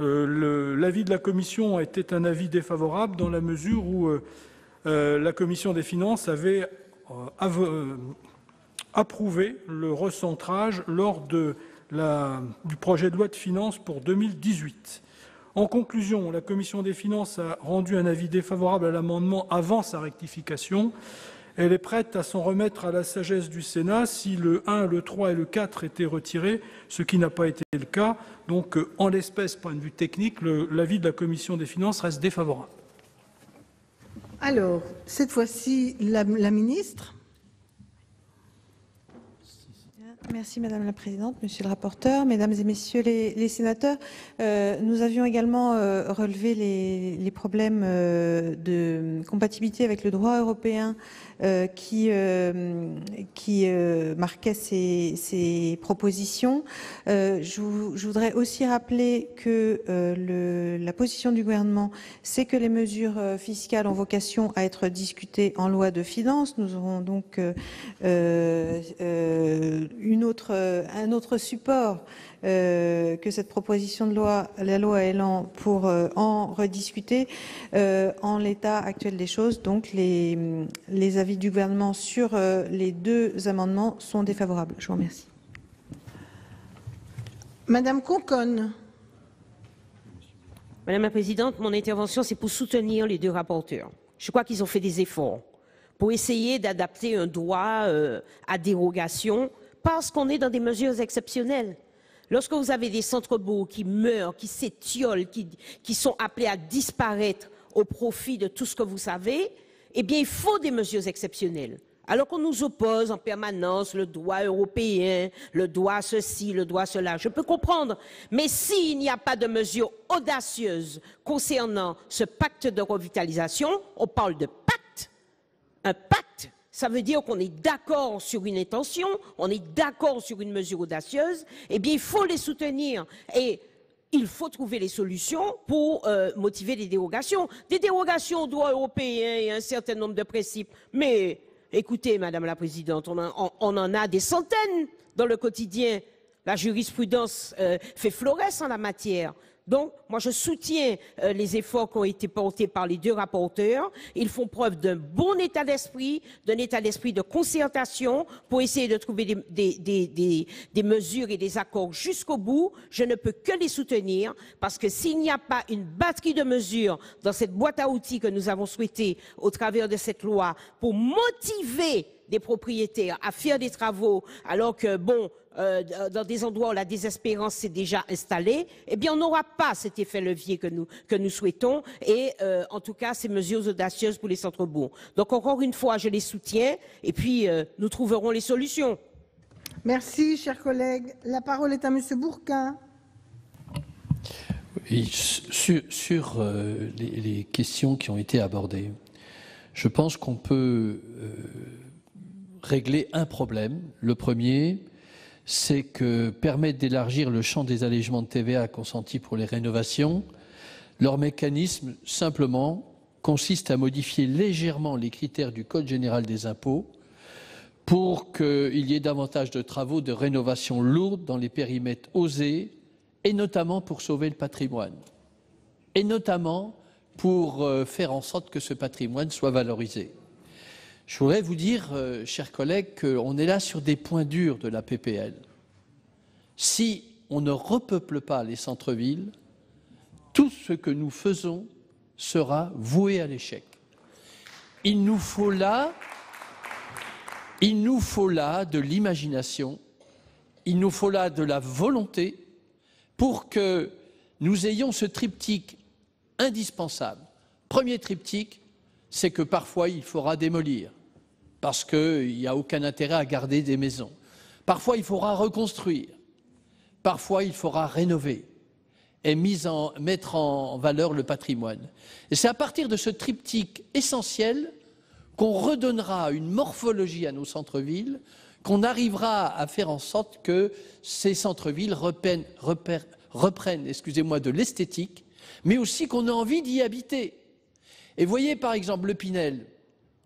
l'avis de la Commission était un avis défavorable dans la mesure où la Commission des finances avait approuvé le recentrage lors du projet de loi de finances pour 2018. En conclusion, la Commission des finances a rendu un avis défavorable à l'amendement avant sa rectification. Elle est prête à s'en remettre à la sagesse du Sénat si le 1, le 3 et le 4 étaient retirés, ce qui n'a pas été le cas. Donc, en l'espèce, point de vue technique, l'avis de la Commission des finances reste défavorable. Alors, cette fois-ci, la ministre. Merci Madame la Présidente, Monsieur le rapporteur, Mesdames et Messieurs les sénateurs. Nous avions également relevé les problèmes de compatibilité avec le droit européen qui marquait ces propositions. Je voudrais aussi rappeler que la position du gouvernement, c'est que les mesures fiscales ont vocation à être discutées en loi de finances. Nous aurons donc un autre support que cette proposition de loi, la loi Elan, pour en rediscuter. En l'état actuel des choses, donc les avis du gouvernement sur les deux amendements sont défavorables. Je vous remercie. Madame Conconne. Madame la Présidente, mon intervention, c'est pour soutenir les deux rapporteurs. Je crois qu'ils ont fait des efforts pour essayer d'adapter un droit à dérogation parce qu'on est dans des mesures exceptionnelles. Lorsque vous avez des centres-bourgs qui meurent, qui s'étiolent, qui sont appelés à disparaître au profit de tout ce que vous savez, eh bien, il faut des mesures exceptionnelles. Alors qu'on nous oppose en permanence le droit européen, le droit ceci, le droit cela, je peux comprendre. Mais s'il n'y a pas de mesures audacieuses concernant ce pacte de revitalisation, on parle de pacte. Un pacte, ça veut dire qu'on est d'accord sur une intention, on est d'accord sur une mesure audacieuse, eh bien, il faut les soutenir. Et il faut trouver les solutions pour motiver les dérogations. Des dérogations au droit européen et un certain nombre de principes. Mais écoutez, Madame la Présidente, on en a des centaines dans le quotidien. La jurisprudence fait florès en la matière. Donc, moi, je soutiens les efforts qui ont été portés par les deux rapporteurs. Ils font preuve d'un bon état d'esprit de concertation pour essayer de trouver des mesures et des accords jusqu'au bout. Je ne peux que les soutenir parce que s'il n'y a pas une batterie de mesures dans cette boîte à outils que nous avons souhaité au travers de cette loi pour motiver des propriétaires à faire des travaux alors que, bon, dans des endroits où la désespérance s'est déjà installée, eh bien, on n'aura pas cet effet levier que nous souhaitons et, en tout cas, ces mesures audacieuses pour les centres-bourgs. Donc, encore une fois, je les soutiens et puis nous trouverons les solutions. Merci, chers collègues. La parole est à Monsieur Bourquin. Oui, sur les questions qui ont été abordées, je pense qu'on peut régler un problème. Le premier, c'est que permettre d'élargir le champ des allégements de TVA consentis pour les rénovations, leur mécanisme, simplement, consiste à modifier légèrement les critères du Code général des impôts pour qu'il y ait davantage de travaux de rénovation lourde dans les périmètres osés, et notamment pour sauver le patrimoine, et notamment pour faire en sorte que ce patrimoine soit valorisé. Je voudrais vous dire, chers collègues, qu'on est là sur des points durs de la PPL. Si on ne repeuple pas les centres-villes, tout ce que nous faisons sera voué à l'échec. Il nous faut là de l'imagination, il nous faut là de la volonté pour que nous ayons ce triptyque indispensable. Premier triptyque, c'est que parfois il faudra démolir, parce qu'il n'y a aucun intérêt à garder des maisons. Parfois il faudra reconstruire, parfois il faudra rénover et mettre en valeur le patrimoine. Et c'est à partir de ce triptyque essentiel qu'on redonnera une morphologie à nos centres-villes, qu'on arrivera à faire en sorte que ces centres-villes reprennent de l'esthétique, mais aussi qu'on ait envie d'y habiter. Et voyez par exemple le Pinel,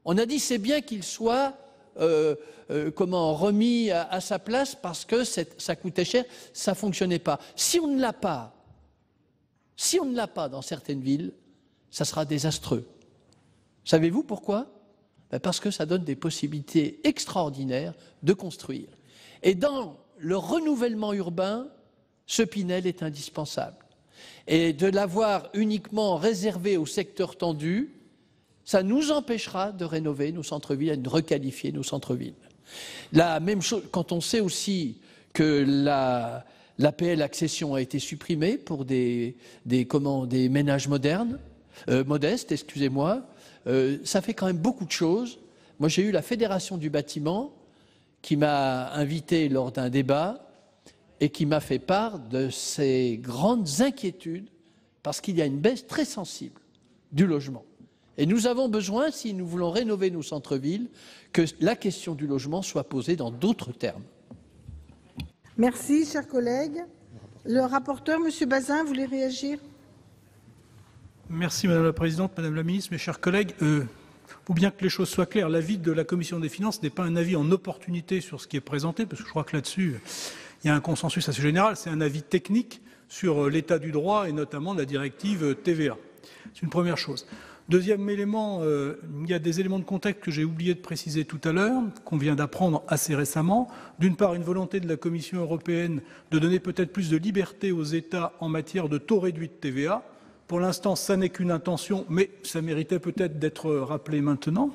on a dit c'est bien qu'il soit remis à sa place parce que ça coûtait cher, ça ne fonctionnait pas. Si on ne l'a pas dans certaines villes, ça sera désastreux. Savez-vous pourquoi ? Parce que ça donne des possibilités extraordinaires de construire. Et dans le renouvellement urbain, ce Pinel est indispensable. Et de l'avoir uniquement réservé au secteur tendu, ça nous empêchera de rénover nos centres-villes et de requalifier nos centres-villes. La même chose, quand on sait aussi que l'APL accession a été supprimée pour des ménages modestes, ça fait quand même beaucoup de choses. Moi, j'ai eu la Fédération du bâtiment qui m'a invité lors d'un débat et qui m'a fait part de ses grandes inquiétudes parce qu'il y a une baisse très sensible du logement. Et nous avons besoin, si nous voulons rénover nos centres-villes, que la question du logement soit posée dans d'autres termes. Merci, chers collègues. Le rapporteur, M. Bazin, voulait réagir? Merci, Madame la Présidente, Madame la Ministre, mes chers collègues. Pour bien que les choses soient claires, l'avis de la Commission des finances n'est pas un avis en opportunité sur ce qui est présenté, parce que je crois que là-dessus, il y a un consensus assez général. C'est un avis technique sur l'état du droit et notamment la directive TVA. C'est une première chose. Deuxième élément, il y a des éléments de contexte que j'ai oublié de préciser tout à l'heure, qu'on vient d'apprendre assez récemment. D'une part, une volonté de la Commission européenne de donner peut-être plus de liberté aux États en matière de taux réduit de TVA. Pour l'instant, ça n'est qu'une intention, mais ça méritait peut-être d'être rappelé maintenant.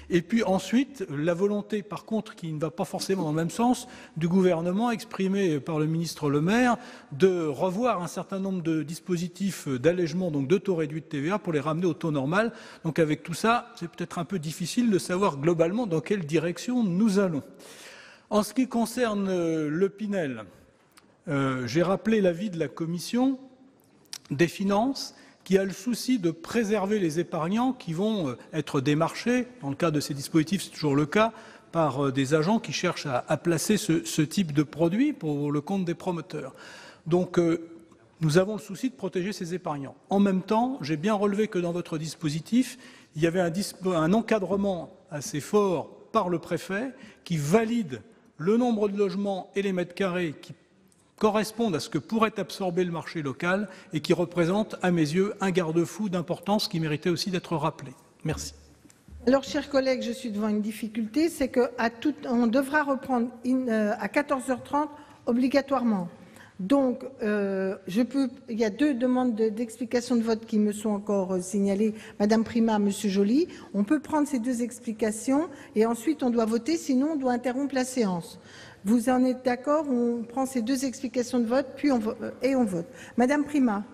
Et puis ensuite, la volonté, par contre, qui ne va pas forcément dans le même sens, du gouvernement exprimée par le ministre Le Maire de revoir un certain nombre de dispositifs d'allègement, donc de taux réduits de TVA, pour les ramener au taux normal. Donc avec tout ça, c'est peut-être un peu difficile de savoir globalement dans quelle direction nous allons. En ce qui concerne le Pinel, j'ai rappelé l'avis de la Commission des finances qui a le souci de préserver les épargnants qui vont être démarchés, dans le cas de ces dispositifs, c'est toujours le cas, par des agents qui cherchent à placer ce type de produit pour le compte des promoteurs. Donc, nous avons le souci de protéger ces épargnants. En même temps, j'ai bien relevé que dans votre dispositif, il y avait un encadrement assez fort par le préfet qui valide le nombre de logements et les mètres carrés qui correspondent à ce que pourrait absorber le marché local et qui représentent, à mes yeux, un garde-fou d'importance qui méritait aussi d'être rappelé. Merci. Alors, chers collègues, je suis devant une difficulté, c'est qu'on devra reprendre à 14h30 obligatoirement. Donc, il y a deux demandes d'explication de vote qui me sont encore signalées, Madame Prima, Monsieur Joly. On peut prendre ces deux explications et ensuite on doit voter, sinon on doit interrompre la séance. Vous en êtes d'accord? On prend ces deux explications de vote, puis on vote. Madame Prima.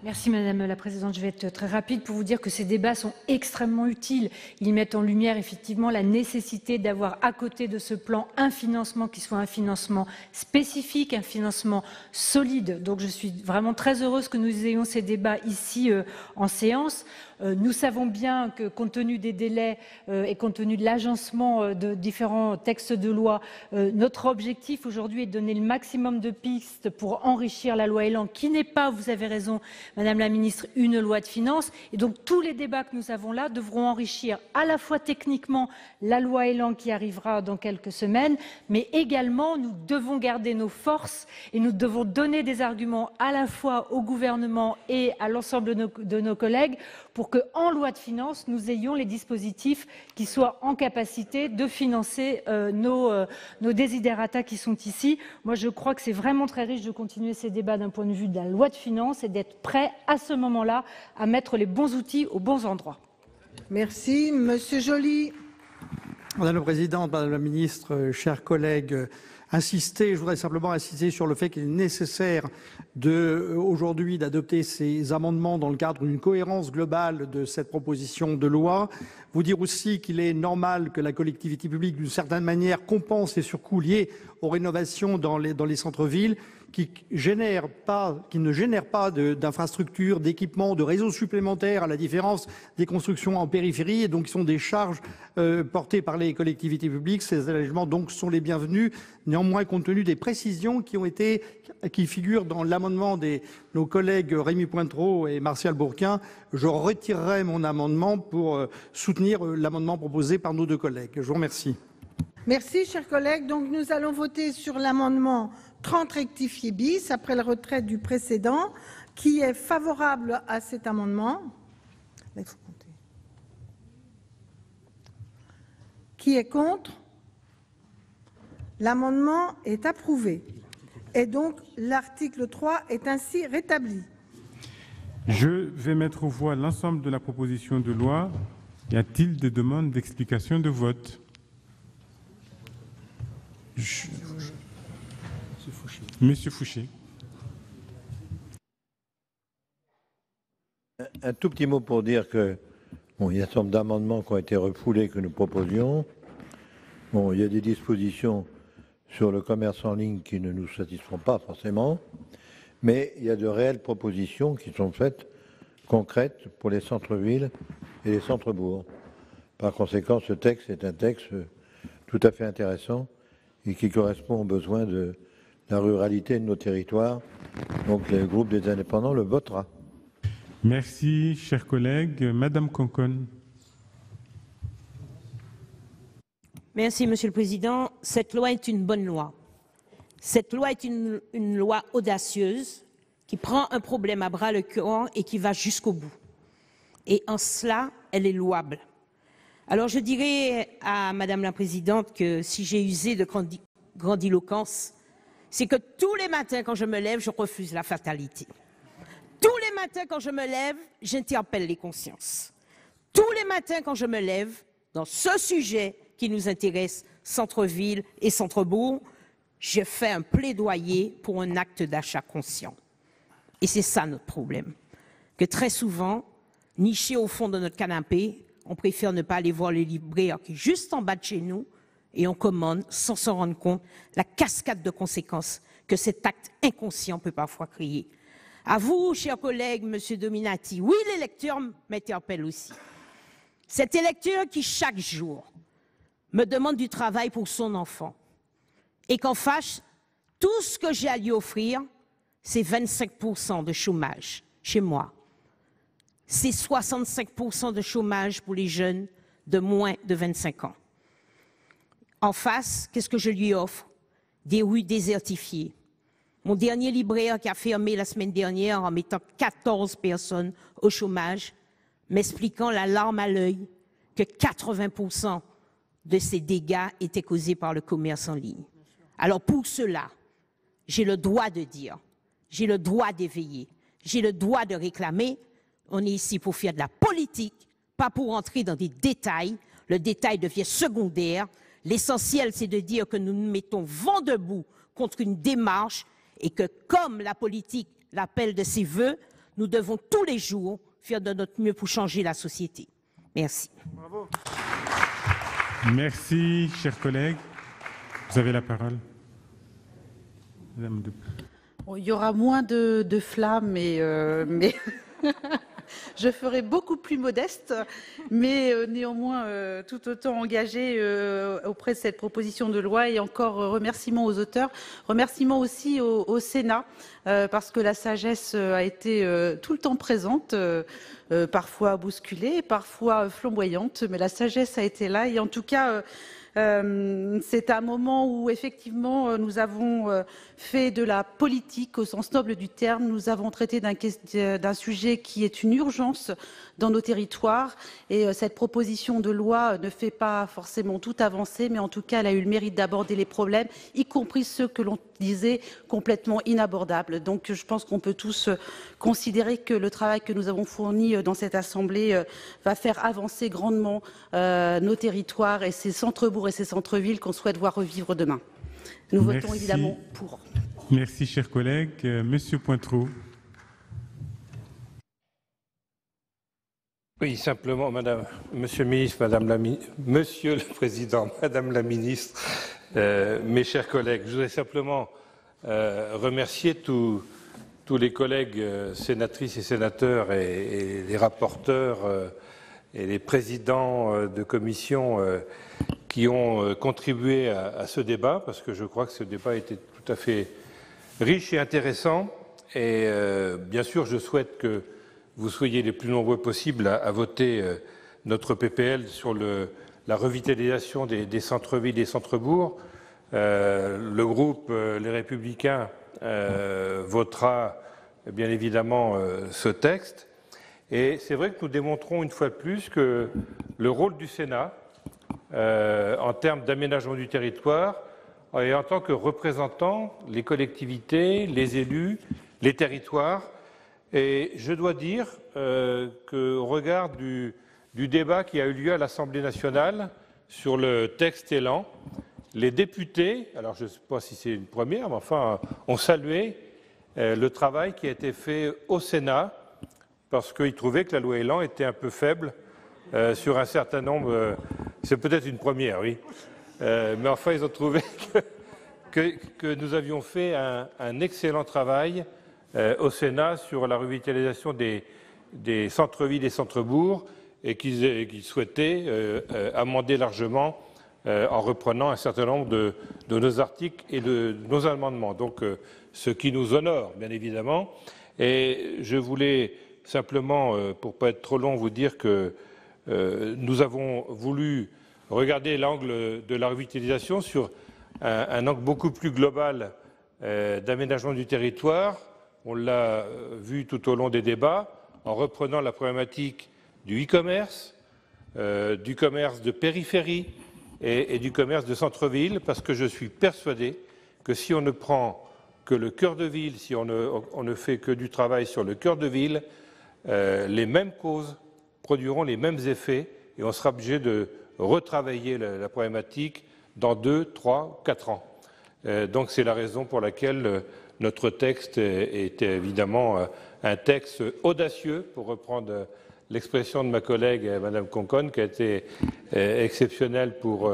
Merci Madame la Présidente. Je vais être très rapide pour vous dire que ces débats sont extrêmement utiles. Ils mettent en lumière effectivement la nécessité d'avoir à côté de ce plan un financement qui soit un financement spécifique, un financement solide. Donc je suis vraiment très heureuse que nous ayons ces débats ici en séance. Nous savons bien que, compte tenu des délais et compte tenu de l'agencement de différents textes de loi, notre objectif aujourd'hui est de donner le maximum de pistes pour enrichir la loi Elan, qui n'est pas, vous avez raison, Madame la Ministre, une loi de finances. Et donc tous les débats que nous avons là devront enrichir à la fois techniquement la loi Elan qui arrivera dans quelques semaines, mais également nous devons garder nos forces et nous devons donner des arguments à la fois au gouvernement et à l'ensemble de nos collègues pour qu'en loi de finances, nous ayons les dispositifs qui soient en capacité de financer nos desiderata qui sont ici. Moi, je crois que c'est vraiment très riche de continuer ces débats d'un point de vue de la loi de finances et d'être prêt à ce moment-là à mettre les bons outils aux bons endroits. Merci. Monsieur Joly. Madame la Présidente, Madame la Ministre, chers collègues, je voudrais simplement insister sur le fait qu'il est nécessaire aujourd'hui d'adopter ces amendements dans le cadre d'une cohérence globale de cette proposition de loi. Vous dire aussi qu'il est normal que la collectivité publique, d'une certaine manière, compense les surcoûts liés aux rénovations dans les centres-villes qui ne génèrent pas d'infrastructures, d'équipements, de réseaux supplémentaires, à la différence des constructions en périphérie, et donc qui sont des charges portées par les collectivités publiques. Ces allègements donc sont les bienvenus. Néanmoins, compte tenu des précisions qui figurent dans l'amendement de nos collègues Rémy Pointereau et Martial Bourquin, je retirerai mon amendement pour soutenir l'amendement proposé par nos deux collègues. Je vous remercie. Merci, chers collègues. Donc, nous allons voter sur l'amendement 30 rectifié bis, après le retrait du précédent. Qui est favorable à cet amendement? Là, il faut compter. Qui est contre? L'amendement est approuvé. Et donc, l'article 3 est ainsi rétabli. Je vais mettre aux voix l'ensemble de la proposition de loi. Y a-t-il des demandes d'explication de vote? Monsieur Fouché. Un tout petit mot pour dire que il y a un certain nombre d'amendements qui ont été refoulés que nous proposions. Bon, il y a des dispositions sur le commerce en ligne qui ne nous satisfont pas forcément, mais il y a de réelles propositions qui sont faites, concrètes, pour les centres-villes et les centres-bourgs. Par conséquent, ce texte est un texte tout à fait intéressant et qui correspond aux besoins de la ruralité de nos territoires. Donc le groupe des indépendants le votera. Merci, chers collègues. Madame Concon. Merci, Monsieur le Président. Cette loi est une bonne loi. Cette loi est une loi audacieuse qui prend un problème à bras le corps et qui va jusqu'au bout. Et en cela, elle est louable. Alors je dirais à Madame la Présidente que si j'ai usé de grandiloquence, c'est que tous les matins quand je me lève, je refuse la fatalité. Tous les matins quand je me lève, j'interpelle les consciences. Tous les matins quand je me lève, dans ce sujet qui nous intéresse, centre-ville et centre-bourg, je fais un plaidoyer pour un acte d'achat conscient. Et c'est ça notre problème. Que très souvent, nichés au fond de notre canapé, on préfère ne pas aller voir le libraire qui est juste en bas de chez nous et on commande sans s'en rendre compte la cascade de conséquences que cet acte inconscient peut parfois créer. À vous, chers collègues, Monsieur Dominati, oui, les lecteurs m'interpellent aussi. Cet électeur qui, chaque jour, me demande du travail pour son enfant et qu'en face, tout ce que j'ai à lui offrir, c'est 25% de chômage chez moi. C'est 65% de chômage pour les jeunes de moins de 25 ans. En face, qu'est-ce que je lui offre? Des rues désertifiées. Mon dernier libraire qui a fermé la semaine dernière en mettant 14 personnes au chômage, m'expliquant la larme à l'œil que 80% de ces dégâts étaient causés par le commerce en ligne. Alors pour cela, j'ai le droit de dire, j'ai le droit d'éveiller, j'ai le droit de réclamer. On est ici pour faire de la politique, pas pour entrer dans des détails. Le détail devient secondaire. L'essentiel, c'est de dire que nous nous mettons vent debout contre une démarche et que, comme la politique l'appelle de ses voeux, nous devons tous les jours faire de notre mieux pour changer la société. Merci. Bravo. Merci, chers collègues. Vous avez la parole. Madame de... Bon, il y aura moins de flammes, mais je ferai beaucoup plus modeste, mais néanmoins tout autant engagée auprès de cette proposition de loi. Et encore remerciements aux auteurs, remerciements aussi au Sénat, parce que la sagesse a été tout le temps présente, parfois bousculée, parfois flamboyante, mais la sagesse a été là. Et en tout cas, c'est un moment où effectivement nous avons fait de la politique au sens noble du terme. Nous avons traité d'un sujet qui est une urgence dans nos territoires et cette proposition de loi ne fait pas forcément tout avancer, mais en tout cas elle a eu le mérite d'aborder les problèmes, y compris ceux que l'on disait complètement inabordables. Donc je pense qu'on peut tous considérer que le travail que nous avons fourni dans cette Assemblée va faire avancer grandement nos territoires et ces centres-bourgs et ces centres-villes qu'on souhaite voir revivre demain. Nous votons évidemment pour. Merci, chers collègues. Monsieur Pointreau. Oui, simplement, Monsieur le ministre, Monsieur le Président, Madame la Ministre, mes chers collègues, je voudrais simplement remercier tous les collègues sénatrices et sénateurs et les rapporteurs et les présidents de commission qui ont contribué à ce débat, parce que je crois que ce débat était tout à fait riche et intéressant. Et bien sûr, je souhaite que vous soyez les plus nombreux possibles à voter notre PPL sur la revitalisation des centres-villes et centres-bourgs. Le groupe Les Républicains votera bien évidemment ce texte. Et c'est vrai que nous démontrons une fois de plus que le rôle du Sénat, en termes d'aménagement du territoire, et en tant que représentant les collectivités, les élus, les territoires. Et je dois dire qu'au regard du débat qui a eu lieu à l'Assemblée nationale sur le texte Élan, les députés, alors je ne sais pas si c'est une première, mais enfin, ont salué le travail qui a été fait au Sénat, parce qu'ils trouvaient que la loi Élan était un peu faible sur un certain nombre, c'est peut-être une première, oui, Mais enfin, ils ont trouvé que nous avions fait un excellent travail au Sénat sur la revitalisation des centres-villes et centres-bourgs et qu'ils souhaitaient amender largement en reprenant un certain nombre de nos articles et de nos amendements. Donc, ce qui nous honore, bien évidemment. Et je voulais simplement, pour ne pas être trop long, vous dire que nous avons voulu regarder l'angle de la revitalisation sur un angle beaucoup plus global d'aménagement du territoire. On l'a vu tout au long des débats, en reprenant la problématique du e-commerce, du commerce de périphérie et du commerce de centre-ville, parce que je suis persuadé que si on ne prend que le cœur de ville, si on ne fait que du travail sur le cœur de ville, les mêmes causes produiront les mêmes effets et on sera obligé de retravailler la problématique dans 2, 3, 4 ans. Donc c'est la raison pour laquelle notre texte est évidemment un texte audacieux, pour reprendre l'expression de ma collègue Madame Conconne, qui a été exceptionnelle pour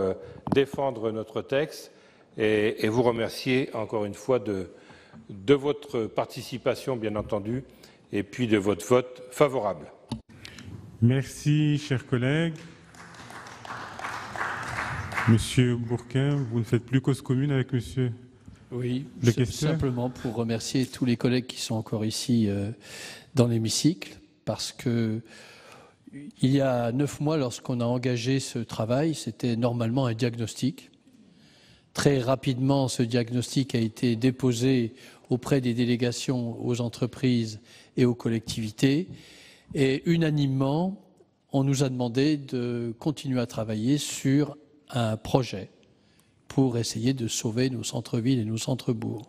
défendre notre texte, et vous remercier encore une fois de votre participation, bien entendu, et puis de votre vote favorable. Merci, chers collègues. Monsieur Bourquin, vous ne faites plus cause commune avec monsieur Oui, le questeur. Simplement pour remercier tous les collègues qui sont encore ici dans l'hémicycle, parce que il y a 9 mois, lorsqu'on a engagé ce travail, c'était normalement un diagnostic. Très rapidement, ce diagnostic a été déposé auprès des délégations aux entreprises et aux collectivités. Et unanimement, on nous a demandé de continuer à travailler sur un projet pour essayer de sauver nos centres-villes et nos centres-bourgs.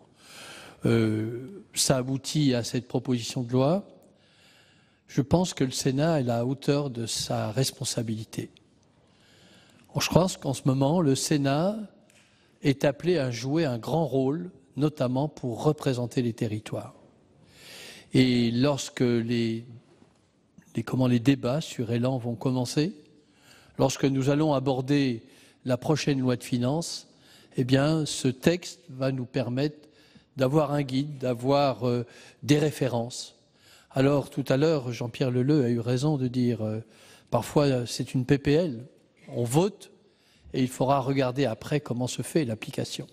Ça aboutit à cette proposition de loi. Je pense que le Sénat est à la hauteur de sa responsabilité. Je pense qu'en ce moment, le Sénat est appelé à jouer un grand rôle, notamment pour représenter les territoires. Et lorsque les débats sur Élan vont commencer, lorsque nous allons aborder la prochaine loi de finances, eh bien, ce texte va nous permettre d'avoir un guide, d'avoir des références. Alors, tout à l'heure, Jean-Pierre Leleux a eu raison de dire parfois c'est une PPL, on vote et il faudra regarder après comment se fait l'application.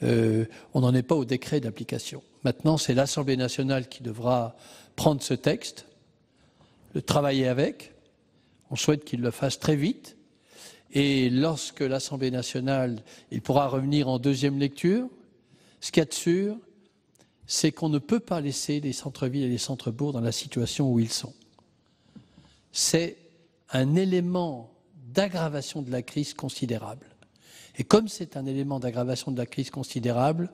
On n'en est pas au décret d'application. Maintenant, c'est l'Assemblée nationale qui devra prendre ce texte, le travailler avec. On souhaite qu'il le fasse très vite. Et lorsque l'Assemblée nationale, il pourra revenir en deuxième lecture, ce qu'il y a de sûr, c'est qu'on ne peut pas laisser les centres-villes et les centres-bourgs dans la situation où ils sont. C'est un élément d'aggravation de la crise considérable. Et comme c'est un élément d'aggravation de la crise considérable,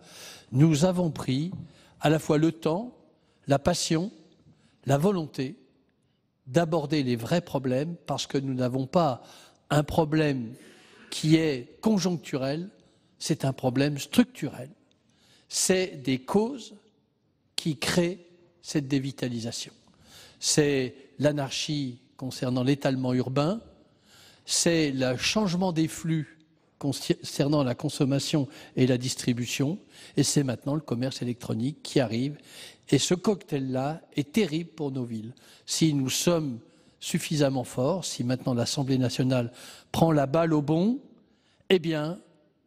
nous avons pris à la fois le temps, la passion, la volonté d'aborder les vrais problèmes, parce que nous n'avons pas un problème qui est conjoncturel, c'est un problème structurel. C'est des causes qui créent cette dévitalisation. C'est l'anarchie concernant l'étalement urbain, c'est le changement des flux concernant la consommation et la distribution, et c'est maintenant le commerce électronique qui arrive. Et ce cocktail-là est terrible pour nos villes. Si nous sommes suffisamment forts, si maintenant l'Assemblée nationale prend la balle au bond, eh bien,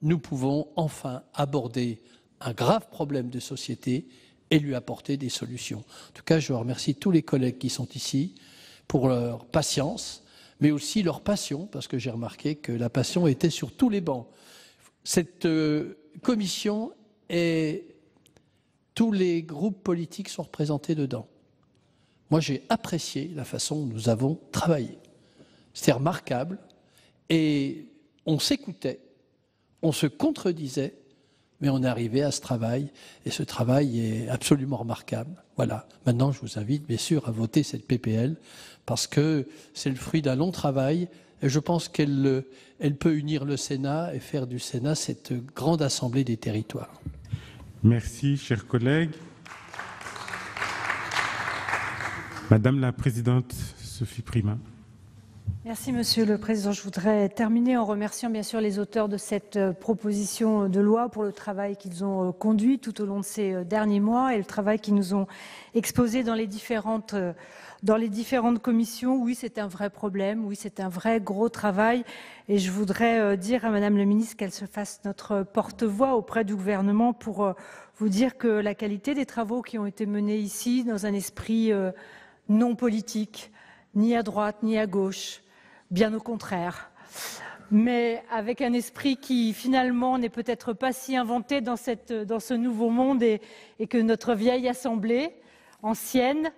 nous pouvons enfin aborder un grave problème de société et lui apporter des solutions. En tout cas, je remercie tous les collègues qui sont ici pour leur patience, mais aussi leur passion, parce que j'ai remarqué que la passion était sur tous les bancs. Cette commission, tous les groupes politiques sont représentés dedans. Moi, j'ai apprécié la façon dont nous avons travaillé. C'était remarquable, et on s'écoutait, on se contredisait, mais on est arrivé à ce travail, et ce travail est absolument remarquable. Voilà. Maintenant, je vous invite, bien sûr, à voter cette PPL, parce que c'est le fruit d'un long travail, et je pense qu'elle peut unir le Sénat et faire du Sénat cette grande assemblée des territoires. Merci, chers collègues. Madame la présidente Sophie Primas. Merci Monsieur le Président. Je voudrais terminer en remerciant bien sûr les auteurs de cette proposition de loi pour le travail qu'ils ont conduit tout au long de ces derniers mois et le travail qu'ils nous ont exposé dans les différentes commissions. Oui, c'est un vrai problème, oui, c'est un vrai gros travail et je voudrais dire à Madame la Ministre qu'elle se fasse notre porte-voix auprès du gouvernement pour vous dire que la qualité des travaux qui ont été menés ici dans un esprit non politique, ni à droite ni à gauche, bien au contraire, mais avec un esprit qui finalement n'est peut-être pas si inventé dans ce nouveau monde et que notre vieille assemblée ancienne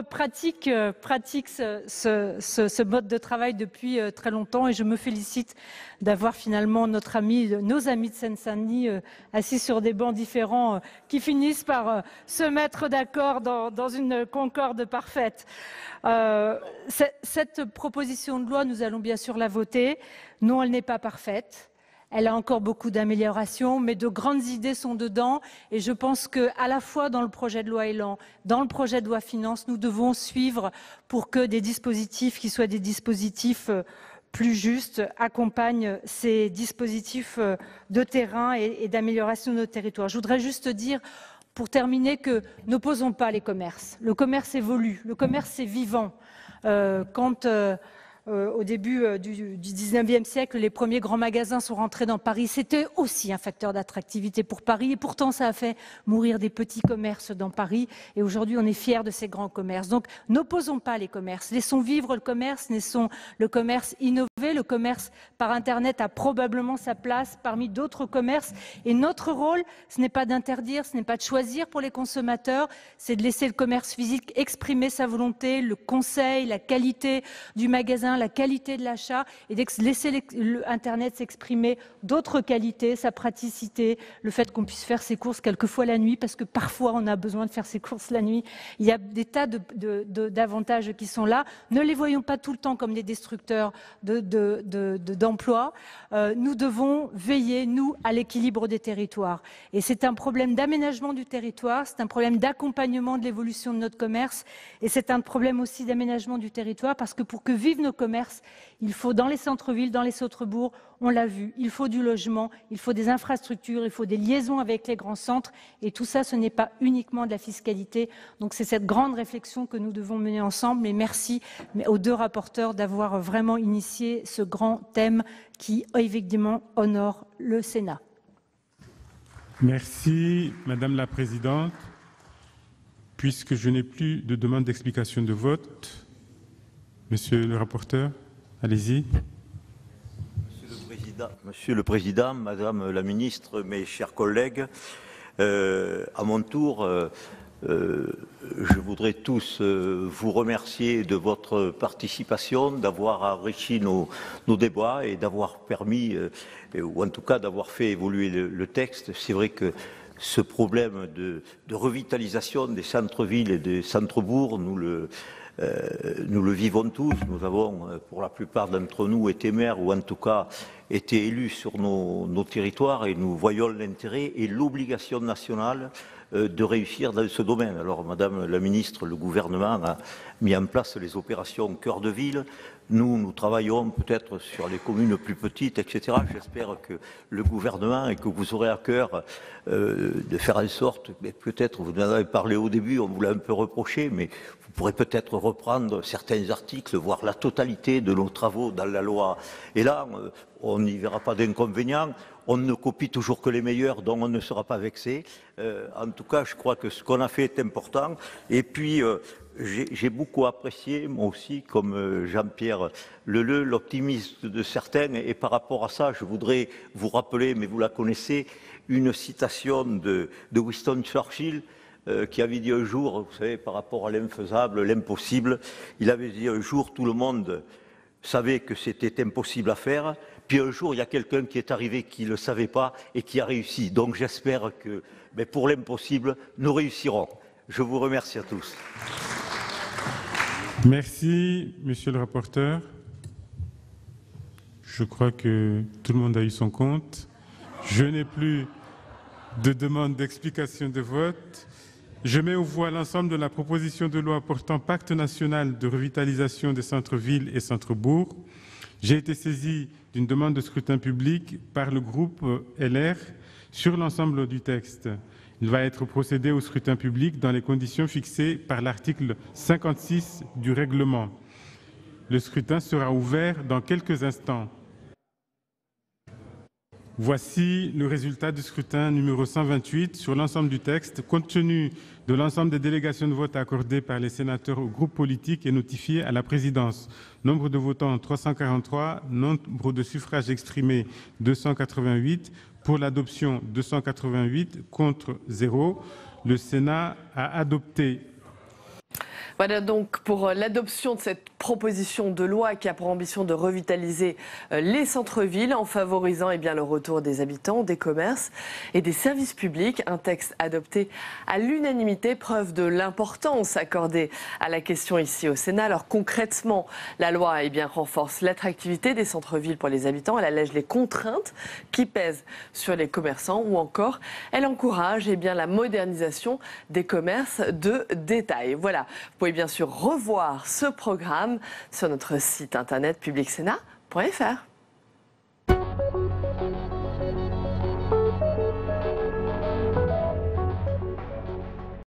pratique ce mode de travail depuis très longtemps et je me félicite d'avoir finalement nos amis de Seine-Saint-Denis assis sur des bancs différents qui finissent par se mettre d'accord dans une concorde parfaite. Cette proposition de loi, nous allons bien sûr la voter. Non, elle n'est pas parfaite. Elle a encore beaucoup d'améliorations, mais de grandes idées sont dedans. Et je pense qu'à la fois dans le projet de loi Élan, dans le projet de loi Finances, nous devons suivre pour que des dispositifs qui soient des dispositifs plus justes accompagnent ces dispositifs de terrain et d'amélioration de nos territoires. Je voudrais juste dire, pour terminer, que n'opposons pas les commerces. Le commerce évolue, le commerce est vivant. Au début du 19e siècle, les premiers grands magasins sont rentrés dans Paris. C'était aussi un facteur d'attractivité pour Paris. Et pourtant, ça a fait mourir des petits commerces dans Paris. Et aujourd'hui, on est fiers de ces grands commerces. Donc, n'opposons pas les commerces. Laissons vivre le commerce, laissons le commerce innover. Le commerce par Internet a probablement sa place parmi d'autres commerces. Et notre rôle, ce n'est pas d'interdire, ce n'est pas de choisir pour les consommateurs, c'est de laisser le commerce physique exprimer sa volonté, le conseil, la qualité du magasin, la qualité de l'achat et de laisser Internet s'exprimer d'autres qualités, sa praticité, le fait qu'on puisse faire ses courses quelquefois la nuit, parce que parfois on a besoin de faire ses courses la nuit. Il y a des tas d'avantages qui sont là. Ne les voyons pas tout le temps comme des destructeurs d'emplois. Nous devons veiller, nous, à l'équilibre des territoires. Et c'est un problème d'aménagement du territoire, c'est un problème d'accompagnement de l'évolution de notre commerce et c'est un problème aussi d'aménagement du territoire parce que pour que vivent nos commerces, il faut dans les centres-villes, dans les centres-bourgs, on l'a vu, il faut du logement, il faut des infrastructures, il faut des liaisons avec les grands centres et tout ça, ce n'est pas uniquement de la fiscalité. Donc c'est cette grande réflexion que nous devons mener ensemble et merci aux deux rapporteurs d'avoir vraiment initié ce grand thème qui évidemment honore le Sénat. Merci Madame la Présidente. Puisque je n'ai plus de demande d'explication de vote, Monsieur le rapporteur, allez-y. Monsieur le Président, Madame la Ministre, mes chers collègues, à mon tour, je voudrais tous vous remercier de votre participation, d'avoir enrichi nos débats et d'avoir permis, ou en tout cas d'avoir fait évoluer le texte. C'est vrai que ce problème de revitalisation des centres-villes et des centres-bourgs, nous le vivons tous. Nous avons, pour la plupart d'entre nous, été maires ou en tout cas été élus sur nos territoires et nous voyons l'intérêt et l'obligation nationale de réussir dans ce domaine. Alors, Madame la Ministre, le gouvernement a mis en place les opérations Cœur de Ville. Nous travaillons peut-être sur les communes plus petites, etc. J'espère que le gouvernement et que vous aurez à cœur de faire en sorte, peut-être, vous en avez parlé au début, on vous l'a un peu reproché, mais vous pourrez peut-être reprendre certains articles, voire la totalité de nos travaux dans la loi. Et là, on n'y verra pas d'inconvénient. On ne copie toujours que les meilleurs, donc on ne sera pas vexé. En tout cas, je crois que ce qu'on a fait est important. Et puis, j'ai beaucoup apprécié, moi aussi, comme Jean-Pierre Leleux, l'optimisme de certains. Et par rapport à ça, je voudrais vous rappeler, mais vous la connaissez, une citation de Winston Churchill, qui avait dit un jour, vous savez, par rapport à l'infaisable, l'impossible, il avait dit un jour, tout le monde savait que c'était impossible à faire. Puis un jour, il y a quelqu'un qui est arrivé qui ne le savait pas et qui a réussi. Donc j'espère que pour l'impossible, nous réussirons. Je vous remercie à tous. Merci, Monsieur le rapporteur. Je crois que tout le monde a eu son compte. Je n'ai plus de demande d'explication de vote. Je mets aux voix l'ensemble de la proposition de loi portant pacte national de revitalisation des centres-villes et centres-bourgs. J'ai été saisi d'une demande de scrutin public par le groupe LR sur l'ensemble du texte. Il va être procédé au scrutin public dans les conditions fixées par l'article 56 du règlement. Le scrutin sera ouvert dans quelques instants. Voici le résultat du scrutin numéro 128 sur l'ensemble du texte. Compte tenu de l'ensemble des délégations de vote accordées par les sénateurs aux groupes politiques et notifiées à la présidence. Nombre de votants 343, nombre de suffrages exprimés 288. Pour l'adoption 288, contre 0. Le Sénat a adopté. Voilà donc pour l'adoption de cette proposition de loi qui a pour ambition de revitaliser les centres-villes en favorisant le retour des habitants, des commerces et des services publics. Un texte adopté à l'unanimité, preuve de l'importance accordée à la question ici au Sénat. Alors concrètement, la loi renforce l'attractivité des centres-villes pour les habitants, elle allège les contraintes qui pèsent sur les commerçants ou encore elle encourage la modernisation des commerces de détail. Voilà. Vous pouvez bien sûr revoir ce programme sur notre site internet publicsénat.fr.